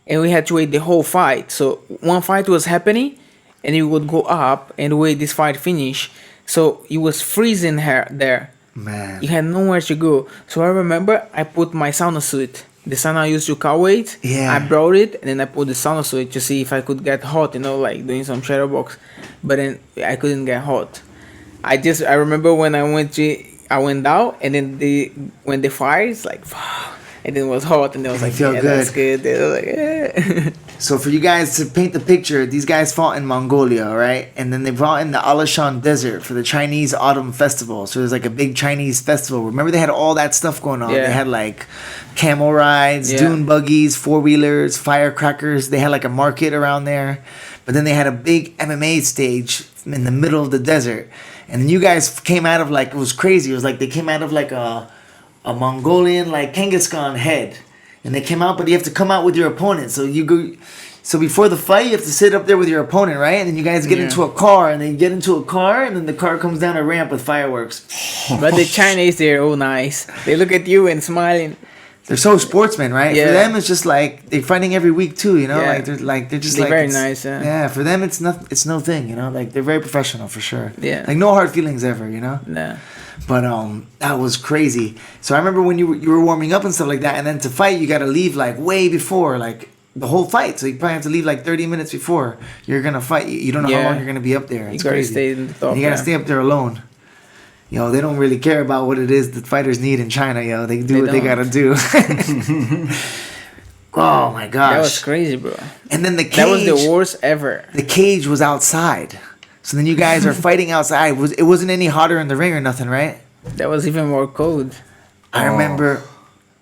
and we had to wait the whole fight. So one fight was happening and you would go up and wait this fight finish. So it was freezing here there. Man. You had nowhere to go. So I remember I put my sauna suit. The sauna I used to car weight. Yeah. I brought it and then I put the sauna suit to see if I could get hot, you know, like doing some shadow box. But then I couldn't get hot. I remember when I went out and then when the fire is like and then it was hot and it was You like, feel yeah, good. that's good. It was like, yeah. So for you guys to paint the picture, these guys fought in Mongolia, right? And then they fought in the Alashan Desert for the Chinese Autumn Festival. So there's like a big Chinese festival. Remember they had all that stuff going on. Yeah. They had like camel rides, Yeah. dune buggies, four-wheelers, firecrackers. They had like a market around there. But then they had a big MMA stage in the middle of the desert. And then you guys came out of like, it was crazy. It was like they came out of like a Mongolian like Kangaskhan head. And they came out, but you have to come out with your opponent. So you So before the fight, you have to sit up there with your opponent, right? And then you guys get into a car, and then you get into a car, and then the car comes down a ramp with fireworks. But the Chinese, they're all nice. They look at you and smiling. They're so sportsmen, right? Yeah. For them, it's just like they're fighting every week too. You know, Yeah. they're just They're like very it's- nice, yeah. Yeah, for them, it's no thing. You know, like they're very professional for sure. Yeah. Like no hard feelings ever. You know. Nah. But that was crazy. So I remember when you were warming up and stuff like that, and then to fight, you got to leave like way before, like the whole fight. So you probably have to leave like 30 minutes before you're gonna fight. You don't know how Yeah. long you're gonna be up there. It's You gotta crazy. stay in the top, And you gotta yeah. stay up there alone. You know, they don't really care about what it is that fighters need in China. You know, they do They what they don't. gotta do. Oh my gosh, That was crazy, bro. And then the cage. That was the worst ever. The cage was outside. So then you guys are fighting outside. It wasn't any hotter in the ring or nothing, right? That was even more cold. I remember.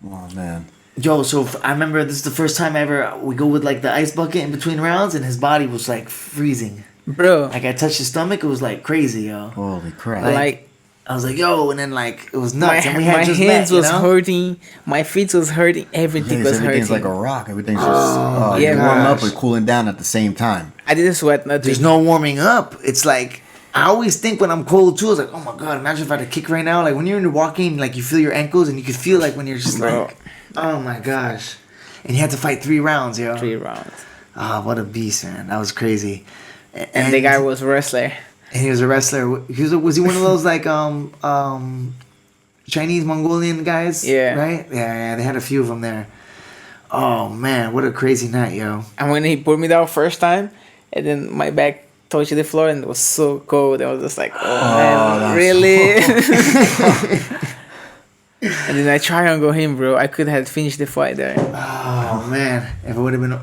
Oh man. Yo, so I remember this is the first time ever we go with like the ice bucket in between rounds, and his body was like freezing. Bro, Like I touched his stomach, it was like crazy, yo. Holy crap. like I was like, yo, and then like it was nuts, my, and we had my just hands met, was you know? hurting, my feet was hurting, everything Yes, was everything's hurting. like a rock. Everything's just yeah, you're warming up gosh. or cooling down at the same time. I didn't sweat nothing. There's no warming up. It's like I always think when I'm cold too, I was like, oh my god, imagine if I had a kick right now. Like when you're walking, like you feel your ankles, and you can feel like when you're just Bro. like, oh my gosh. And you had to fight 3 rounds, yo. 3 rounds. Ah, what a beast, man. That was crazy. And the guy was a wrestler. And he was a wrestler. Was he one of those like Chinese Mongolian guys? Yeah. Right? Yeah, they had a few of them there. Oh man, what a crazy night, yo. And when he put me down first time, and then my back touched the floor, and it was so cold. I was just like, oh man, that's really? And then I try and go him, bro. I could have finished the fight there. Oh man, if it would have been.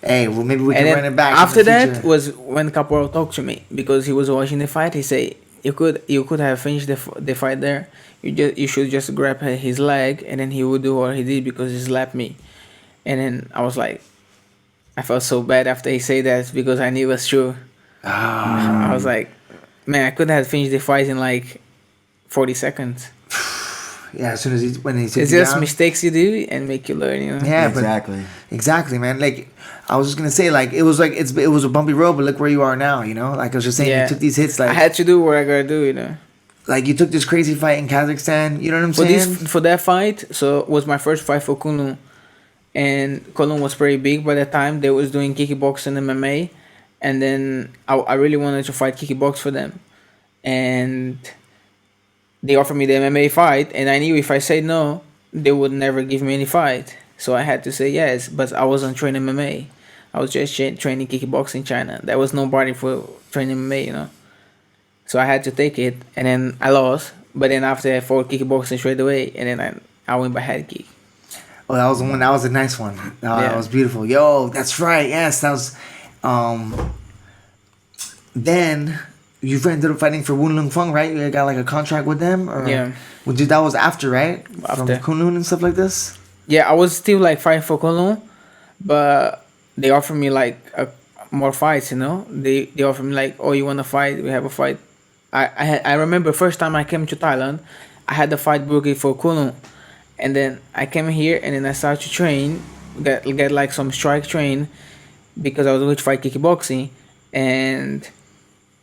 Hey, well maybe we And can then run it back. in after the that future. was when Caporal talked to me because he was watching the fight. He said, "You could have finished the fight there. You should just grab his leg, and then he would do what he did because he slapped me." And then I was like, I felt so bad after he said that because I knew it was true. I was like, man, I could have finished the fight in like 40 seconds. Yeah, as soon as when he took It's you just down. mistakes you do and make you learn, you know? Yeah, Exactly. but exactly, man. Like I was just gonna say, like it was a bumpy road, but look where you are now. You know, like I was just saying, Yeah. you took these hits, like I had to do what I gotta do, you know? like you took this crazy fight in Kazakhstan. You know what I'm For saying? for that fight, so it was my first fight for Kunlun. And Kunlun was pretty big by that time. They was doing kickboxing and MMA. And then I really wanted to fight kickbox for them. And they offered me the MMA fight, and I knew if I said no, they would never give me any fight. So I had to say yes, but I wasn't training MMA. I was just training kickboxing in China. There was nobody for training MMA, you know. So I had to take it, and then I lost. But then after I fought kickboxing straight away, and then I went by head kick. Oh, that was the one. That was a nice one. Yeah. That was beautiful. Yo, that's right. Yes, that was. Then you ended up fighting for Wunlung Feng, right? You got like a contract with them, or Yeah. Well, dude, that was after, right? After. From Kunlun and stuff like this. Yeah, I was still like fighting for Kunlun, but they offered me like more fights, you know. They offered me like, oh, you want to fight? We have a fight. I remember first time I came to Thailand, I had the fight booked for Kunlun, and then I came here and then I started to train, get like some strike train, because I was going to fight kickboxing, and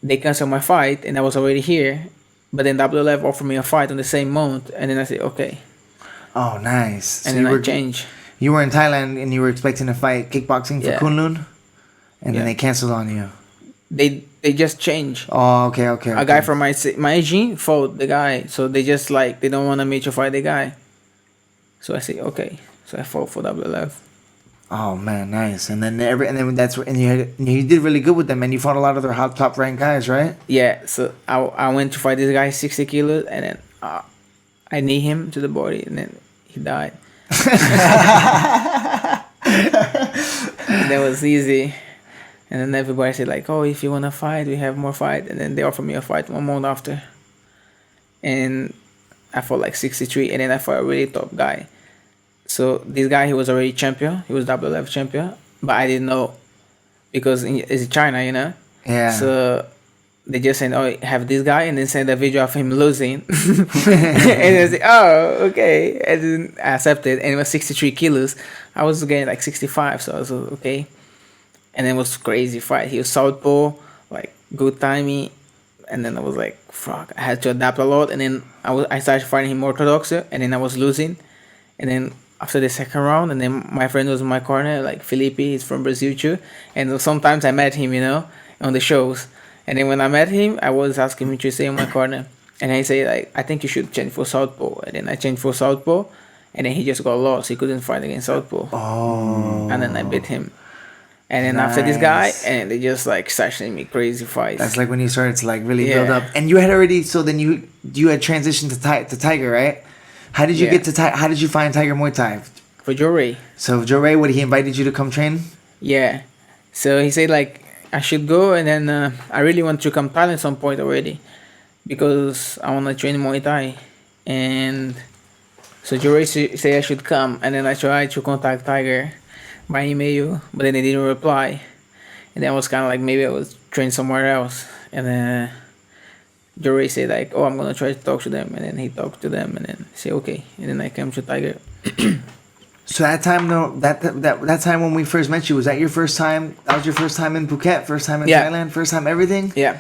they canceled my fight and I was already here, but then WLF offered me a fight on the same month, and then I said okay, Oh, nice. and So then you I changed. You were in Thailand and you were expecting to fight kickboxing for Yeah. Kunlun, and then Yeah. they canceled on you. They just changed. Oh, okay. A guy from my gym fought the guy, so they just like they don't want me to fight the guy. So I say okay, so I fought for WLF. Oh man, nice. And then that's where, and you did really good with them, and you fought a lot of their top ranked guys, right? Yeah, so I went to fight this guy 60 kilos, and then I knee him to the body, and then he died. And that was easy. And then everybody said like, oh, if you wanna fight, we have more fight. And then they offered me a fight 1 month after, and I fought like 63, and then I fought a really top guy. So this guy, he was already champion. He was WLF champion, but I didn't know because it's China, you know. Yeah. So they just said, "Oh, have this guy," and then send a video of him losing. And I said, "Oh, okay." And then I accepted, and it was 63 kilos. I was getting like 65, so I was okay. and it was crazy fight. He was southpaw, like good timing, and then I was like, fuck, I had to adapt a lot, and then I started fighting him orthodox, and then I was losing, and then after the second round, and then my friend was in my corner, like Felipe, he's from Brazil too, and sometimes I met him, on the shows, and then when I met him, I was asking him to stay in my corner, and he said like, I think you should change for southpaw, and then I changed for southpaw, and then he just got lost. He couldn't fight against southpaw. Oh. And then I beat him. And then after this guy, Nice. and they just like started sending me crazy fights. That's like when you started to like really Yeah. build up, and you had already. So then you had transitioned to Tiger, right? How did you Yeah. get to How did you find Tiger Muay Thai? For Jory. So Joe Ray, what he invited you to come train? Yeah. So he said like I should go, and then I really want to come Thailand some point already, because I want to train Muay Thai, and so Jory say I should come, and then I tried to contact Tiger by email, but then they didn't reply, and then I was kind of like maybe I was train somewhere else, and then Jory said like, oh, I'm gonna try to talk to them, and then he talked to them, and then say okay, and then I came to Tiger. So that time though, that time when we first met you, was that your first time? That was your first time in Phuket, first time in Yeah. Thailand, first time everything. Yeah.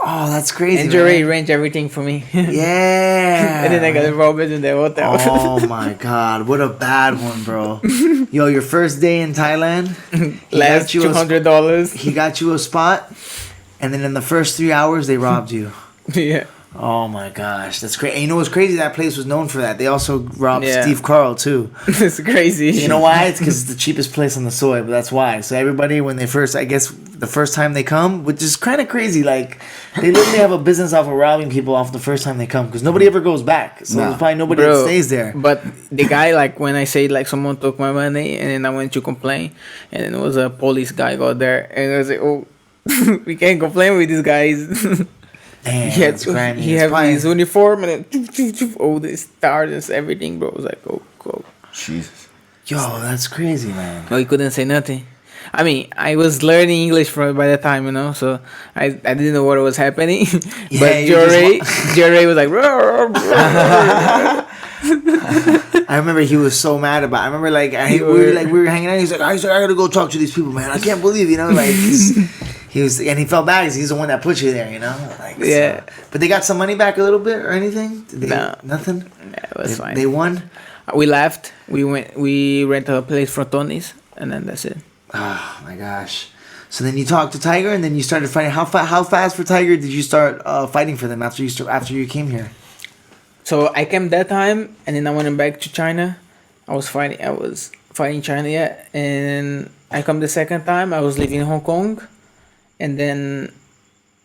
Oh, that's crazy. And Jory man. arranged everything for me. Yeah. And then I got robbed in the hotel. Oh my god, what a bad one, bro. Yo, your first day in Thailand, he Last got you a $200. he got you a spot, and then in the first 3 hours they robbed you. Yeah. Oh my gosh, that's great. And you know what's crazy? That place was known for that. They also robbed Yeah. Steve Carl too. It's crazy. You know why? It's because it's the cheapest place on the soil, but that's why. So everybody, when they first, I guess the first time they come, which is kind of crazy, like they literally have a business off of robbing people off the first time they come, because nobody ever goes back. So No. there's probably nobody that stays there. But the guy, like, when I say, like, someone took my money, and then I went to complain, and then it was a police guy got there, and I was like, oh, we can't complain with these guys. Damn, he had, that's grimy. he It's had probably- his uniform, and then all the stars, everything, bro. I was like, oh, go. Jesus. Yo, that's crazy, man. No, he couldn't say nothing. I mean, I was learning English by the time, so I didn't know what was happening. Yeah, But you Jory was like, "Roar, roar, roar." I remember he was so mad about. I remember like we were hanging out. He's like, I gotta go talk to these people, man. I can't believe, like he was, and he felt bad because he's the one that put you there, like Yeah. So. But they got some money back a little bit or anything? Did they, No. nothing. Yeah, it was fine. They won. We left. We rented a place for Tony's, and then that's it. Oh my gosh. So then you talked to Tiger, and then you started fighting. How fast for Tiger did you start fighting for them after you came here? So I came that time, and then I went back to China. I was fighting China, yeah. And I come the second time. I was living in Hong Kong, and then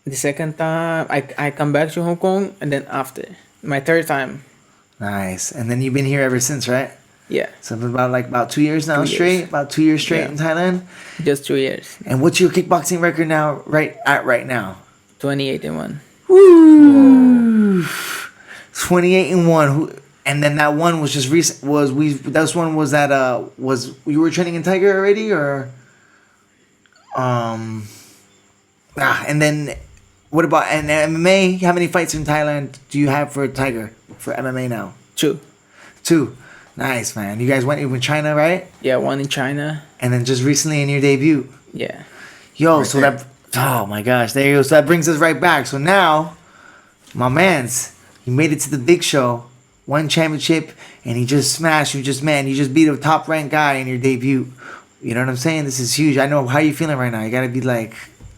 the second time I come back to Hong Kong, and then after my third time, Nice. And then you've been here ever since, right? yeah, So about 2 years now 2 years. straight. About 2 years straight Yeah. in Thailand. just 2 years, And what's your kickboxing record now? Right now. 28-1. Woo! 28-1. And then that one was just recent. Was you were training in Tiger already, or and then what about and MMA? How many fights in Thailand do you have for Tiger for MMA now? 2. 2. Nice, man. You guys went in China, right? Yeah, 1 in China. And then just recently in your debut. Yeah. Yo, Right so there. that oh my gosh, there you go. So that brings us right back. So now, my man's he made it to the big show, won championship, and he just smashed. You just beat a top ranked guy in your debut. You know what I'm saying? This is huge. I know how you feeling right now. You gotta be like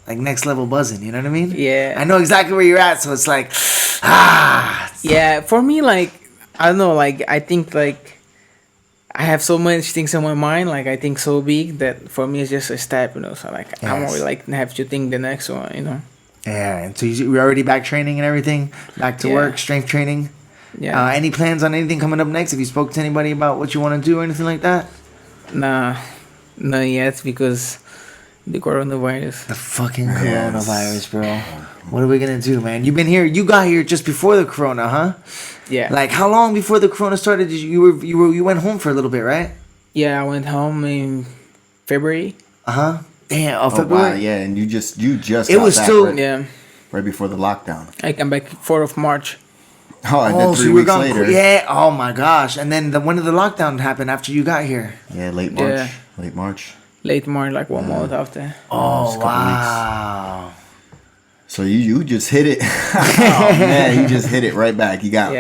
next level buzzing. You know what I mean? Yeah. I know exactly where you're at. So it's like Yeah, for me, like, I don't know, like, I think, like, I have so much things on my mind, like, I think so big that for me it's just a step, so, like, I'm Yes. always, like, have to think the next one. Yeah. And so you're already back training and everything, back to Yeah. work, strength training. Yeah. Any plans on anything coming up next? Have you spoke to anybody about what you want to do or anything like that? Nah, not yet, because the coronavirus. The fucking coronavirus, bro. What are we gonna do, man? You've been here. You got here just before the corona, huh? Yeah. Like, how long before the corona started? Did you went home for a little bit, right? Yeah, I went home in February. Damn. Oh February. wow, yeah, and you just It got was back still- right, Yeah. right before the lockdown. I came back 4th of March. Oh, and then Oh, so 3 you were weeks gone. later. Yeah. Oh my gosh. And then when did the lockdown happen after you got here? Yeah, late March. Yeah. Late March. late March, like 1 month after. Oh, couple wow. So you just hit it. Oh man, you just hit it right back. You got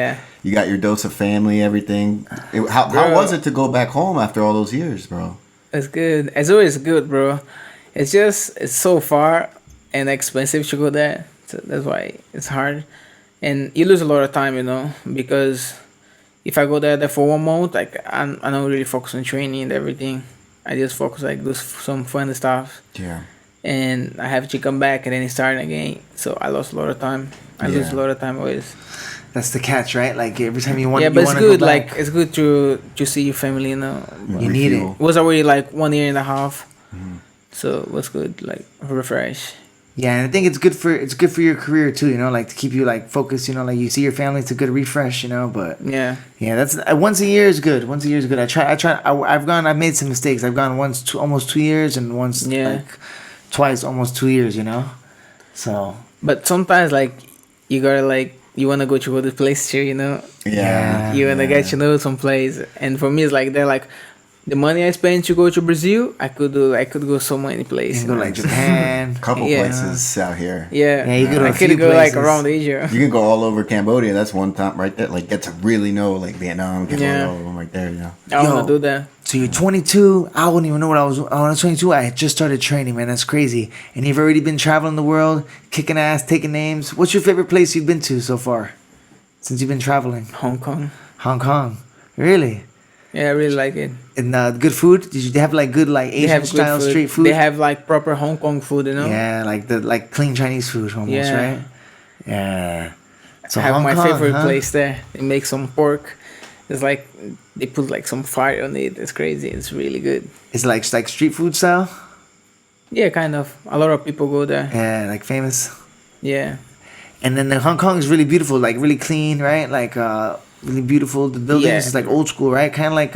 your dose of family, everything. How was it to go back home after all those years, bro? It's good. It's always good, bro. It's just it's so far and expensive to go there. So that's why it's hard, and you lose a lot of time, because if I go there for 1 month, like I don't really focus on training and everything. I just focus like do some fun stuff. Yeah. And I have to come back and then start again. So I lost a lot of time. I lose a lot of time always. That's the catch, right? Like every time you want. Yeah, you but it's good. Go like it's good to see your family. You need it. It was already like 1 year and a half, so it was good. Like refresh. Yeah, and I think it's good for your career too. Like to keep you like focused. Like you see your family, it's a good refresh. But yeah, that's once a year is good. Once a year is good. I've made some mistakes. I've gone once almost 2 years and once like twice almost 2 years. So. But sometimes like you gotta like you wanna go to other place too. Yeah. You wanna get to know some place, and for me it's like they're like. The money I spent to go to Brazil, I could go so many places. You can go like Japan. Couple places out here. Yeah, you go to I could go like around Asia. You can go all over Cambodia. That's one time right there. Like get to really know like Vietnam. Get all over them right there. I want to do that. So you're 22. I wouldn't even know what I was. When I was 22, I had just started training, man. That's crazy. And you've already been traveling the world, kicking ass, taking names. What's your favorite place you've been to so far, since you've been traveling? Hong Kong. Hong Kong, really? Yeah, I really like it. And good food? Did you have like good like Asian style street food? They have like proper Hong Kong food, Yeah, like clean Chinese food almost, right? Yeah. So I have Hong my Kong, favorite place there. They make some pork. It's like they put like some fire on it. It's crazy. It's really good. It's like street food style? Yeah, kind of. A lot of people go there. Yeah, like famous. Yeah. And then Hong Kong is really beautiful, like really clean, right? Like really beautiful. The buildings is like old school, right? Kind of like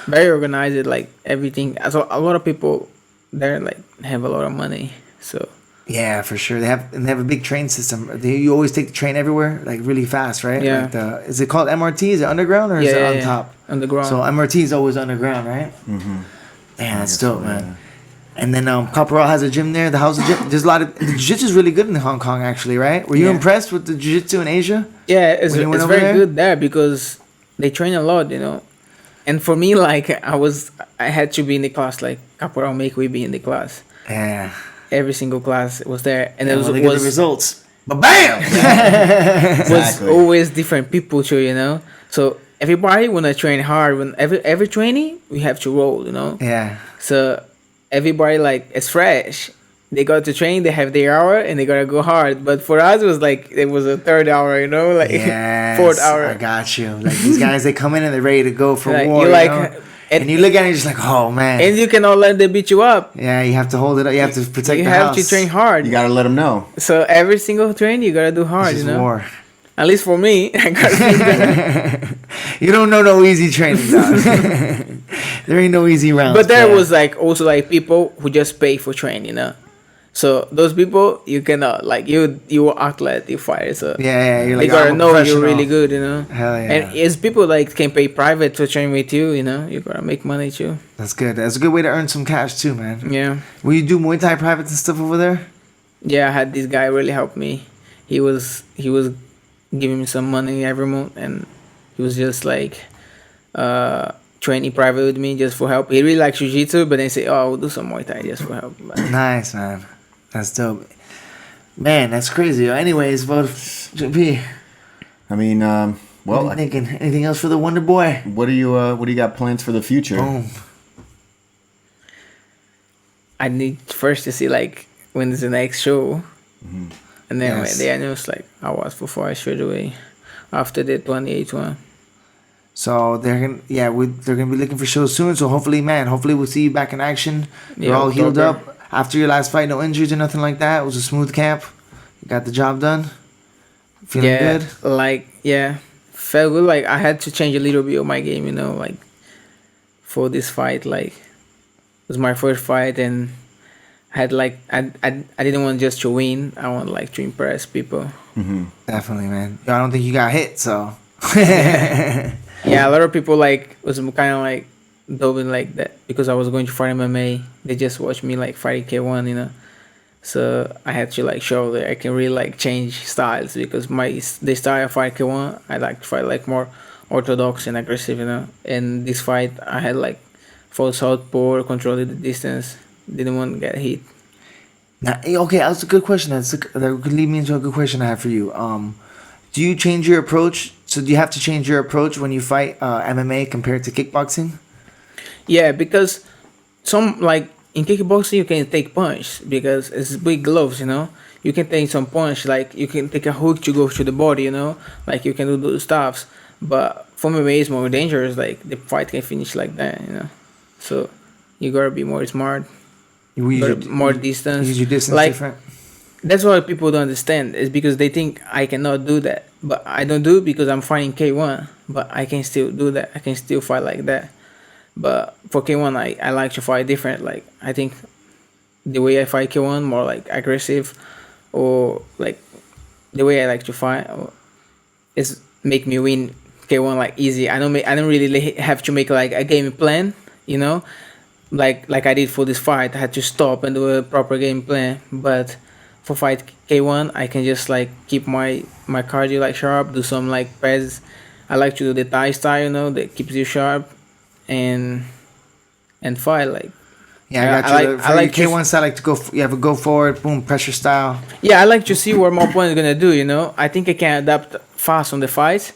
very organized, like everything. So a lot of people there like have a lot of money. So yeah, for sure. They have a big train system. You always take the train everywhere, like really fast, right? Yeah. Like is it called MRT? Is it underground or is it on top? Underground. So MRT is always underground, right? Mm-hmm. Yeah, that's dope, man. Yeah. And then Caporal has a gym there. The house of gym. There's a lot of the jiu-jitsu is really good in Hong Kong, actually, right? Were you impressed with the jiu-jitsu in Asia? Yeah, it's very good there because they train a lot, And for me, like I had to be in the class. Like Caporal make we be in the class. Yeah. Every single class was there, and it was the results. But bam! was always different people too, So everybody wanna train hard. When every training, we have to roll, Yeah. So everybody like it's fresh. They got to train, they have their hour, and they gotta go hard. But for us, it was like it was a third hour, like fourth hour. I got you. Like these guys, they come in and they're ready to go for like, war. You like, and you look at it, you're just like, oh man. And you cannot let them beat you up. Yeah, you have to hold it up. You have to protect the house. You have to train hard. You gotta let them know. So every single train, you gotta do hard. This is war. At least for me, I gotta you don't know no easy training, dog. There ain't no easy rounds. But there was like also like people who just pay for training, So those people you cannot like you athlete, you fighter. So yeah, you're like they gotta know you're really good, Hell yeah. And it's people like can pay private to train with you, you gotta make money too. That's good. That's a good way to earn some cash too, man. Yeah. Will you do Muay Thai privates and stuff over there? Yeah, I had this guy really help me. He was giving me some money every month, and he was just like training private with me just for help. He really likes jiu-jitsu, but they say, "Oh, we'll do some Muay Thai just for help." But nice, man. That's dope. Man, that's crazy. Anyways, about JP. I mean, well, what are you thinking? Anything else for the Wonder Boy? What do you got plans for the future? Boom. I need first to see like when is the next show, and then when they announce like I was before I straight away after the 28th one. So they're gonna be looking for shows soon. So hopefully we'll see you back in action. You're all healed up after your last fight. No injuries or nothing like that. It was a smooth camp. You got the job done. Feeling good. Felt good. Like I had to change a little bit of my game. Like for this fight, like it was my first fight, and I had like I didn't want just to win. I want like to impress people. Mm-hmm. Definitely, man. I don't think you got hit, so. Yeah, a lot of people like was kind of like dubbing like that because I was going to fight MMA. They just watched me like fight K1, you know. So I had to like show that I can really like change styles because the style I fight K1, I like to fight like more orthodox and aggressive, you know. And this fight I had like full southpaw, controlled the distance, didn't want to get hit. Now, okay, that's a good question. That could lead me into a good question I have for you. Do you change your approach? So do you have to change your approach when you fight MMA compared to kickboxing? Yeah, because some like in kickboxing you can take punch because it's big gloves, you know. You can take some punch, like you can take a hook to go to the body, you know. Like you can do those stuffs. But for MMA it's more dangerous. Like the fight can finish like that, you know. So you gotta be more smart. More distance. Use your distance like, different. That's what people don't understand. Is because they think I cannot do that, but I don't do it because I'm fighting K1. But I can still do that. I can still fight like that. But for K1, I like to fight different. Like I think the way I fight K1 more like aggressive, or like the way I like to fight is make me win K1 like easy. I don't really have to make like a game plan, you know. Like I did for this fight, I had to stop and do a proper game plan. But for fight K1, I can just like keep my cardio like sharp, do some like pads. I like to do the Thai style, you know, that keeps you sharp, and fight like. Yeah, I like K1 style. I like to go. You have a go forward, boom, pressure style. Yeah, I like to see what my opponent is gonna do. You know, I think I can adapt fast on the fight,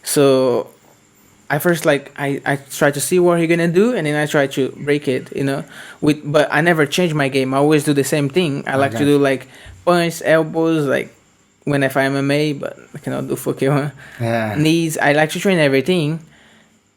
so. I first I try to see what he's gonna do, and then I try to break it, you know. But I never change my game. I always do the same thing. I like to do like punch, elbows, like when I fight MMA, but I cannot do for K1. Yeah. Knees. I like to train everything,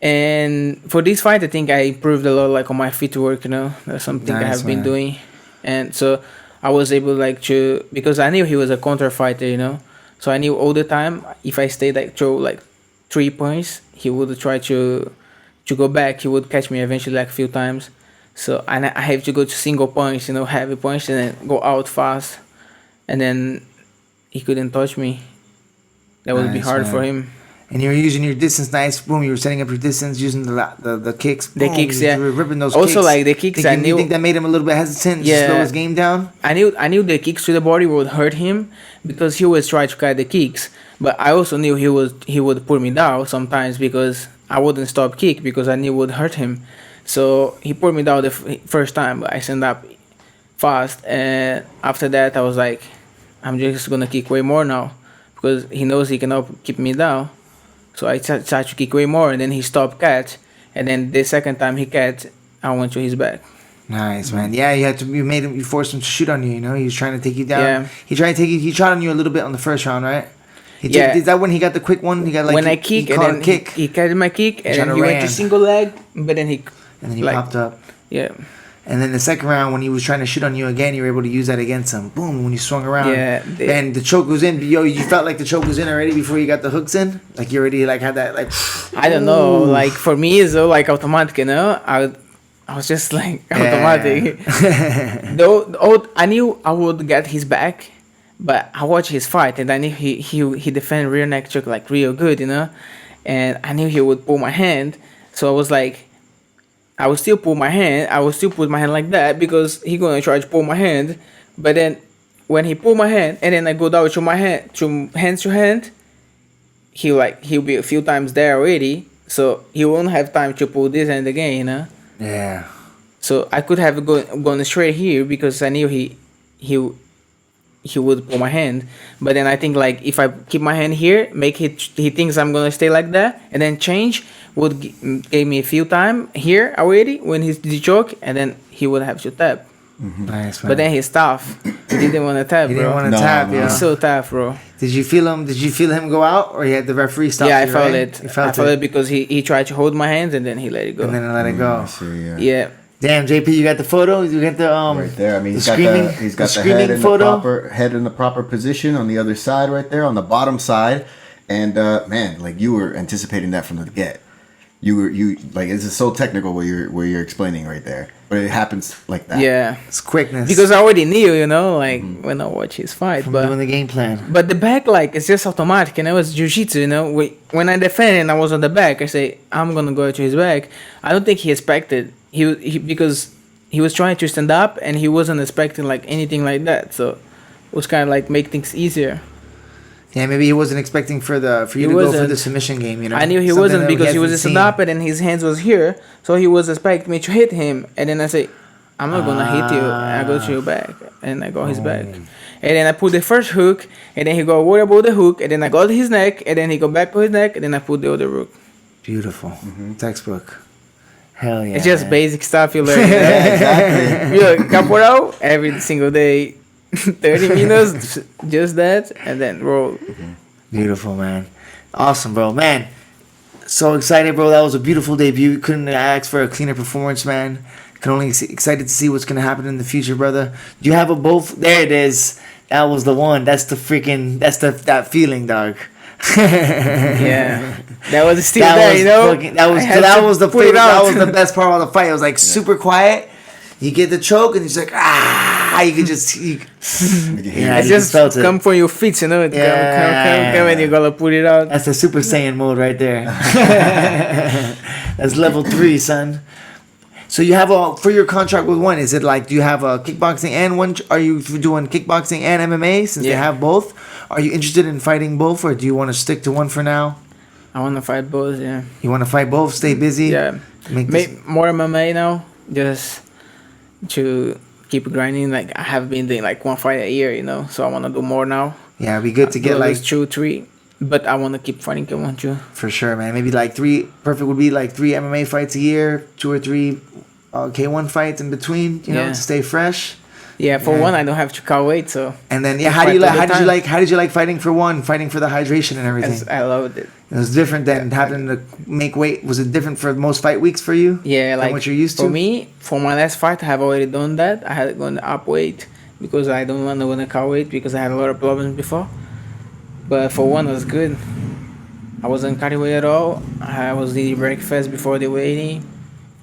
and for this fight, I think I improved a lot, like on my footwork. You know, that's something I have been doing, and so I was able like to because I knew he was a counter fighter, you know. So I knew all the time if I stayed like throw like 3 points, he would try to go back. He would catch me eventually like a few times. So I have to go to single punch, you know, heavy punch, and then go out fast. And then he couldn't touch me. That would be hard for him. And you were using your distance, nice. Boom, you were setting up your distance using the kicks. Boom, the kicks, yeah. You were ripping those also, kicks. like the kicks, You think that made him a little bit hesitant? Yeah. Slow his game down. I knew the kicks to the body would hurt him because he always tried to cut the kicks. But I also knew he would put me down sometimes because I wouldn't stop kick because I knew it would hurt him. So he put me down the first time, but I stand up fast. And after that, I was like, I'm just gonna kick way more now because he knows he cannot keep me down. So I tried to kick way more, and then he stopped catch. And then the second time he catch, I went to his back. Nice, man. Yeah, you forced him to shoot on you. You know, he was trying to take you down. Yeah. He shot on you a little bit on the first round, right? Is that when he got the quick one? He got like when I kick, and then he carried my kick, and then he went to single leg, but then he popped up. Yeah. And then the second round, when he was trying to shoot on you again, you were able to use that against him. Boom! When you swung around, and the choke was in. Yo, you felt like the choke was in already before you got the hooks in. Like you already like had that like. I don't know. Like for me, it's all like automatic. You know, I was just like automatic. Though I knew I would get his back. But I watched his fight, and I knew he defended rear neck choke like real good, you know, and I knew he would pull my hand. So I was like, I would still put my hand like that because he gonna try to pull my hand. But then when he pulled my hand, and then I go down to my hand to hand, he'll be a few times there already, so he won't have time to pull this hand again, you know. Yeah. So I could have gone straight here because I knew he would pull my hand, but then I think like if I keep my hand here, he thinks I'm gonna stay like that, and then change would give me a few time here already when he's the choke, and then he would have to tap. Mm-hmm. Nice, man. But then he's tough. He didn't want to tap, bro. He didn't want to tap, yeah. He's so tough, bro. Did you feel him? Did you feel him go out, or he had the referee stop? Yeah, I felt it. I felt it because he tried to hold my hands and then he let it go. And then let it go. Yeah. Damn, JP, you got the photo. You got the right there. I mean, he's got the head in the proper position on the other side, right there on the bottom side. And man, like you were anticipating that from the get. you like this is so technical what you're explaining right there, but it happens like that. Yeah, It's quickness. because I already knew, like when I watch his fight, from but doing the game plan. but the back, like, it's just automatic, and it was jiu-jitsu, when I defended and I was on the back, I say I'm gonna go to his back. I don't think he expected he because he was trying to stand up and he wasn't expecting like anything like that, so it was kind of like make things easier. Yeah, maybe he wasn't expecting for you to go for the submission game. I knew he Something wasn't that because he was hasn't stand seen. up and then his hands was here, so he was expecting me to hit him, and then I say, I'm not gonna hit you. And I go to your back, and I got his back, and then I put the first hook, and then he go worry about the hook, and then I got his neck, and then he go back to his neck, and then I put the other hook. Beautiful. Textbook. Hell yeah. It's just man. basic stuff you learn. Yeah, exactly. You caporal every single day, 30 minutes, just that, and then roll. Beautiful, man. Awesome, bro. Man, so excited, bro. That was a beautiful debut. Couldn't ask for a cleaner performance, man. Can only excited to see what's gonna happen in the future, brother. Do you have a both? There it is. That was the one. That's the freaking. That feeling, dog. Yeah, that was still That there, was fucking, that was the favorite, that was the best part of the fight. It was like super quiet. You get the choke and it's like you can just It you just felt it. come for your feet, It come, and you gotta put it out. That's the Super Saiyan mode right there. That's level 3, son. So you have for your contract with one. Is it like do you have a kickboxing and one? Are you doing kickboxing and MMA since they Yeah. have both? Are you interested in fighting both, or do you want to stick to one for now? I wanna fight both, yeah. You want to fight both, stay busy. Yeah, Make this- more MMA now, just to keep grinding. Like I have been doing like one fight a year, so I wanna do more now. Yeah, it'd be good to get Do at like least 2, 3, but I wanna keep fighting K1 too. for sure, man. Maybe like 3. Perfect would be like 3 MMA fights a year, 2 or 3 K1 fights in between. Yeah. To stay fresh. Yeah, for Yeah. one, I don't have to cut weight, so And then I how do you fight like? all How the did you time. like? How did you like fighting for one? Fighting for the hydration and everything. I loved it. It was different than having to make weight. Was it different for most fight weeks for you? Yeah, Than like what you're used to? For me, for my last fight, I have already done that. I had gone up weight because I don't want to cut weight because I had a lot of problems before. But for one, it was good. I wasn't cutting weight at all. I was eating breakfast before the weighing.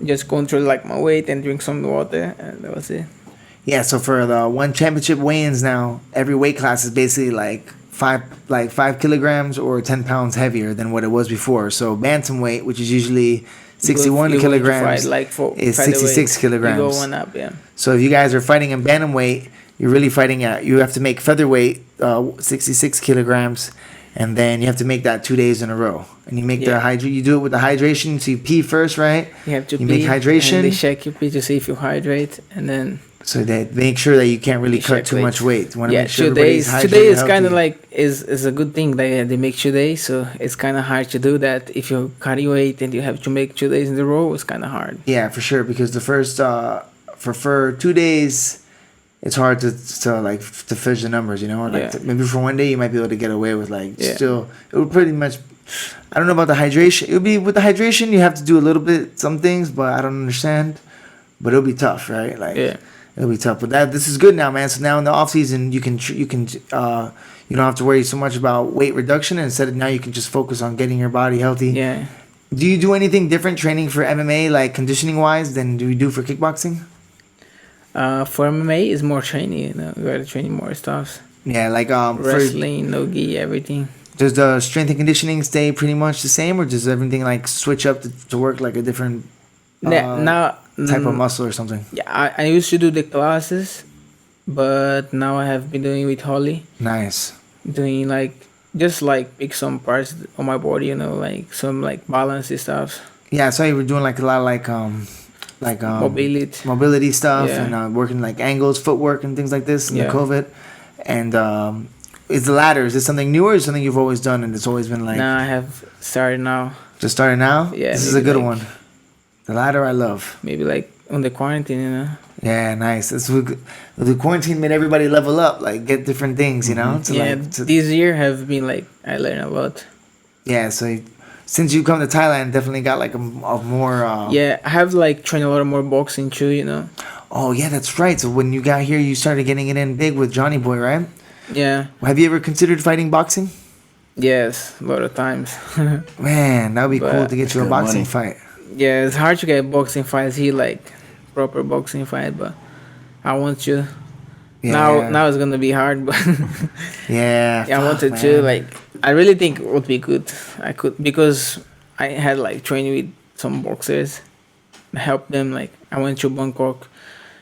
Just control like my weight and drink some water, and that was it. Yeah. So for the one championship weigh-ins now, every weight class is basically like 5 kilograms or 10 pounds heavier than what it was before. So bantamweight, which is usually 61 You go to kilograms, fight, like for is featherweight, 66 kilograms. You go one up, yeah. So if you guys are fighting in bantamweight, you're really fighting at. You have to make featherweight 66 kilograms, and then you have to make that 2 days in a row. And you make You do it with the hydration. So you pee first, right? You have to You pee, make hydration. and they check your pee to see if you hydrate, and then So they make sure that you can't really you cut check too much weight. You want to yeah, make sure 2 days. everybody's 2 days hydrated, kind of healthy. like is a good thing. They make 2 days, so it's kind of hard to do that. If you carry weight and you have to make 2 days in a row, it's kind of hard. Yeah, for sure. Because the first for 2 days, it's hard to fish the numbers. Or like Yeah. maybe for 1 day you might be able to get away with Yeah. still. It would pretty much. I don't know about the hydration. It would be with the hydration you have to do a little bit some things, but I don't understand. But it'll be tough, right? Like Yeah. it'll be tough. But this is good now, man. So now in the off season you can you don't have to worry so much about weight reduction. And instead of now you can just focus on getting your body healthy. Yeah. Do you do anything different training for MMA, like conditioning wise, than do you do for kickboxing? For MMA, it's more training. You gotta train more stuff. Yeah, like Wrestling, no-gi, everything. Does the strength and conditioning stay pretty much the same, or does everything like switch up to work like a different Now type of muscle or something? Yeah, I used to do the classes, but now I have been doing with Holly. Nice. Doing like just like pick some parts on my body, like some like balance stuff, Yeah, I saw you were doing like a lot of mobility stuff Yeah. and working like angles, footwork, and things like this in the Yeah. COVID. And is the ladder, is this something new or is it something you've always done and it's always been like now I have started now. just started now? Yeah, this is a maybe good like- one. The ladder I love. Maybe like on the quarantine. Yeah, nice. The quarantine made everybody level up, like get different things, to Yeah, like to, this year have been like I learned a lot. yeah. So since you come to Thailand, definitely got like a more. Yeah, I have like trained a lot more boxing too. Oh yeah, that's right. So when you got here, you started getting it in big with Johnny Boy, right? Yeah. Have you ever considered fighting boxing? Yes, a lot of times. Man, that would be cool But to get you a good boxing money. fight. Yeah, it's hard to get boxing fights here, like proper boxing fight. But I want to. Yeah. Now it's gonna be hard, but Yeah. yeah, I fuck, wanted to man. like. I really think it would be good. I could because I had like training with some boxers, help them. Like I went to Bangkok,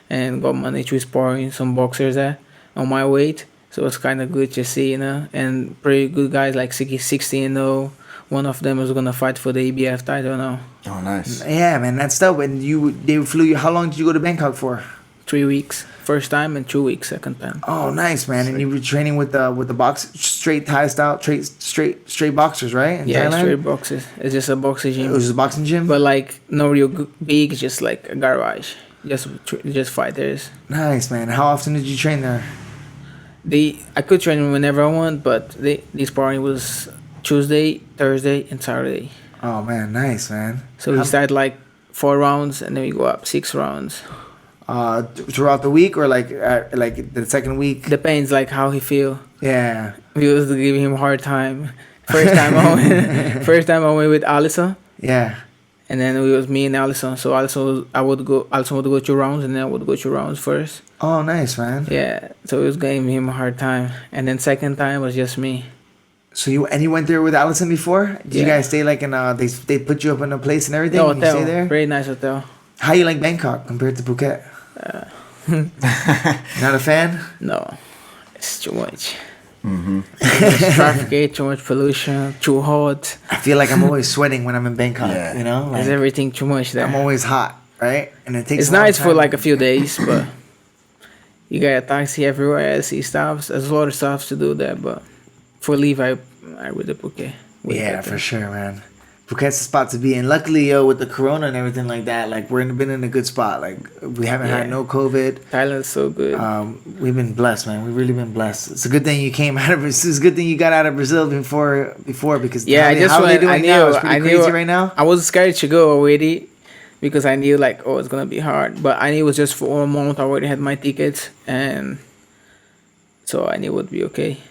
and got money to sparring some boxers there on my weight. So it's kind of good to see, and pretty good guys like 60 and 0. One of them is gonna fight for the ABF title now. Oh, nice. Yeah, man, that's dope. And they flew you. How long did you go to Bangkok for? 3 weeks, first time, and 2 weeks, second time. Oh, nice, man. And you were training with the box straight Thai style, straight boxers, right? In Yeah, Thailand? straight boxes. It's just a boxing It gym, was a boxing gym. but like no real big, just like a garage, just fighters. Nice, man. How often did you train there? I could train whenever I want, but the sparring was Tuesday, Thursday, and Saturday. Oh man, nice, man. So we How- start like 4 rounds, and then we go up 6 rounds. Throughout the week or like the second week? Depends like how he feel. Yeah. We was giving him a hard time. First time I went with Alison, Yeah. and then it was me and Alison. So Alison would go 2 rounds, and then I would go 2 rounds first. Oh, nice, man. Yeah, so it was giving him a hard time, and then second time was just me. So you went there with Allison before? Did you Yeah. guy stay like in they put you up in a place and everything? The and you hotel, stay there? very nice hotel. How you like Bangkok compared to Phuket? Not a fan? No, it's too much. Mm-hmm. Too much traffic, too much pollution, too hot. I feel like I'm always sweating when I'm in Bangkok. Yeah. You know, There's like, everything too much there. I'm always hot, right? And it takes. It's a long nice for time. like a few days, but you got a taxi everywhere. I see stops. There's a lot of stuff to do there, but for leave, I with the Phuket. Yeah, for sure, man. Phuket's the spot to be in. Luckily, yo, with the corona and everything like that, like been in a good spot. Like we haven't had Yeah. no COVID. Thailand's so good. We've been blessed, man. We've really been blessed. It's a good thing you came out of. It's a good thing you got out of Brazil before because Yeah, I just how they went. doing I now? It's knew. pretty I knew. crazy right now. I was scared to go already because I knew like it's gonna be hard. But I knew it was just for 1 month. I already had my tickets, and so I knew it would be okay.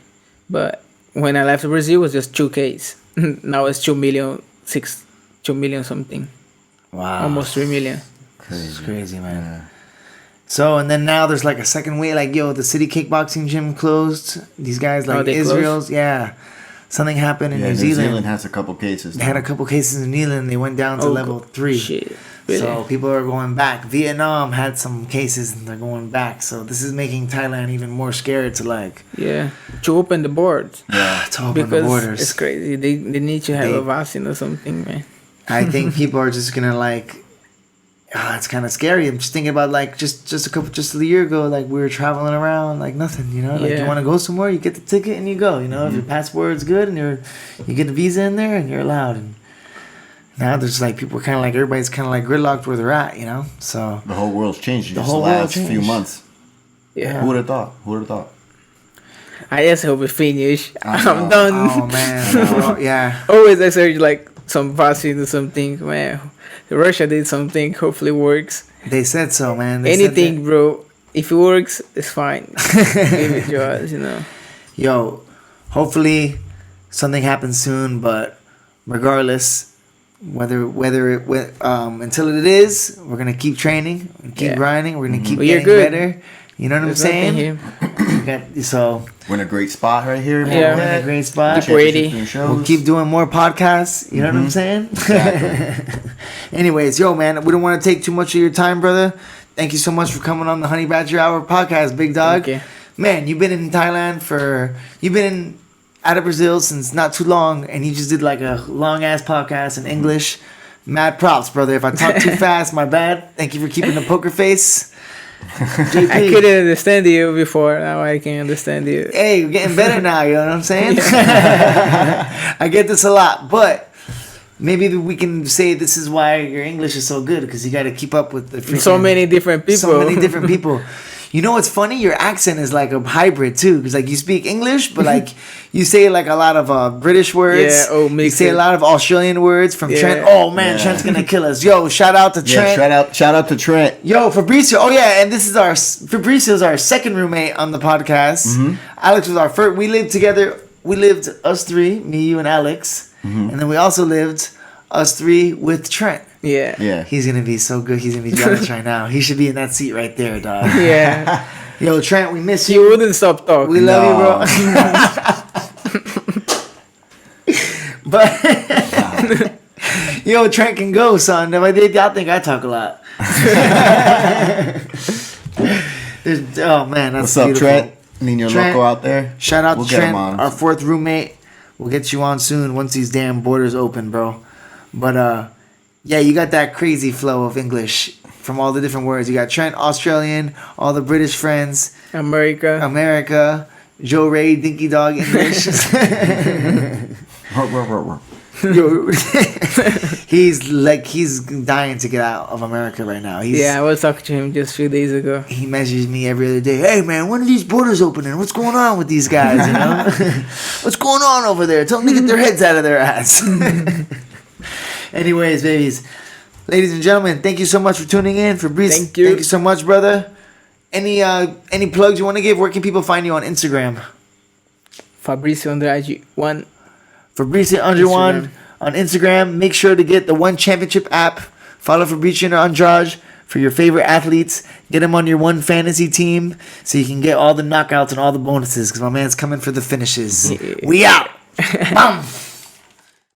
But when I left Brazil, it was just 2Ks. Now it's 2 million something, Wow, almost 3 million. It's crazy, man. So and then now there's like a second wave. Like yo, the city kickboxing gym closed. These guys like they Israel's. Yeah, something happened in Yeah, New New Zealand. Zealand has a couple cases. They had a couple cases in New Zealand. They went down to level 3. Shit, really? So people are going back. Vietnam had some cases and they're going back. So this is making Thailand even more scared to like Yeah, to open the boards Yeah. to open because the borders. it's crazy. They need to have They- a vaccine or something, man. I think people are just gonna like. It's kind of scary. I'm just thinking about like just a year ago, like we were traveling around like nothing, you know. Like you Yeah. want to go somewhere, you get the ticket and you go. You know, if your passport's good and you get the visa in there and you're allowed. And now there's like people kind of like everybody's kind of like gridlocked where they're at, you know. So The whole world's changed in The just whole the world last few changed. months. Yeah, Who would have thought? Who would have thought? I just hope it finish. I I'm know. done. oh man, yeah. Always I search like some vaccine or something. Man, Russia did something. Hopefully works. They said so, man. They said Anything, bro. If it works, it's fine. Give it to us, you know. that. Yo, hopefully something happens soon. But regardless, until it is, we're gonna keep training, and keep Yeah. grinding. We're gonna keep Well, you're getting good. better. You know what There's I'm nothing saying? here. So We're in a great spot right here. Yeah. we're in a great spot. Keep ready. We'll keep doing more podcasts. You know what I'm saying? Exactly. Anyways, yo, man, we don't want to take too much of your time, brother. Thank you so much for coming on the Honey Badger Hour podcast, big dog. Okay. Man, you've been in Thailand out of Brazil since not too long, and you just did like a long ass podcast in English. Mad props, brother. If I talk too fast, my bad. Thank you for keeping the poker face. JP. I couldn't understand you before. Now I can understand you. Hey, we're getting better now, you know what I'm saying? I get this a lot, but maybe we can say this is why your English is so good, because you got to keep up with the So many different people. So many different people. You know what's funny? Your accent is like a hybrid too, because like you speak English, but like you say like a lot of British words. Yeah, you mix say it. a lot of Australian words from Yeah. Trent. Oh man, Yeah. Trent's gonna kill us. Yo, shout out to Yeah, Trent. shout out to Trent. Yo, Fabricio. Oh yeah, and this is Fabricio's our second roommate on the podcast. Alex was our first. We lived together we lived us three, me, you, and Alex, and then we also lived us three with Trent. Yeah. Yeah. He's gonna be so good. He's gonna be jealous right now. He should be in that seat right there, dog. Yeah. Yo, Trent, we miss You you. wouldn't stop talking. We love you, bro. But yo, Trent can go, son. Y'all think I talk a lot. Oh man, that's What's up, beautiful. Trent? Nino Trent, Loco out there. Shout out We'll to get him Trent, on. our fourth roommate. We'll get you on soon once these damn borders open, bro. But yeah, you got that crazy flow of English from all the different words. You got Trent, Australian, all the British friends, America. Joe Ray, Dinky Dog English. Yo, he's dying to get out of America right now. Yeah, I was talking to him just a few days ago. He messages me every other day. Hey man, when are these borders opening? What's going on with these guys? You know, what's going on over there? Tell them to get their heads out of their ass. Anyways, babies, ladies and gentlemen, thank you so much for tuning in. Fabrice, thank you. Thank you so much, brother. Any plugs you want to give? Where can people find you on Instagram? Fabricio Andrade 1. Fabricio Andrade on Instagram. Make sure to get the One Championship app. Follow Fabricio Andrade for your favorite athletes. Get him on your One Fantasy team so you can get all the knockouts and all the bonuses because my man's coming for the finishes. Yeah. We out. Bam.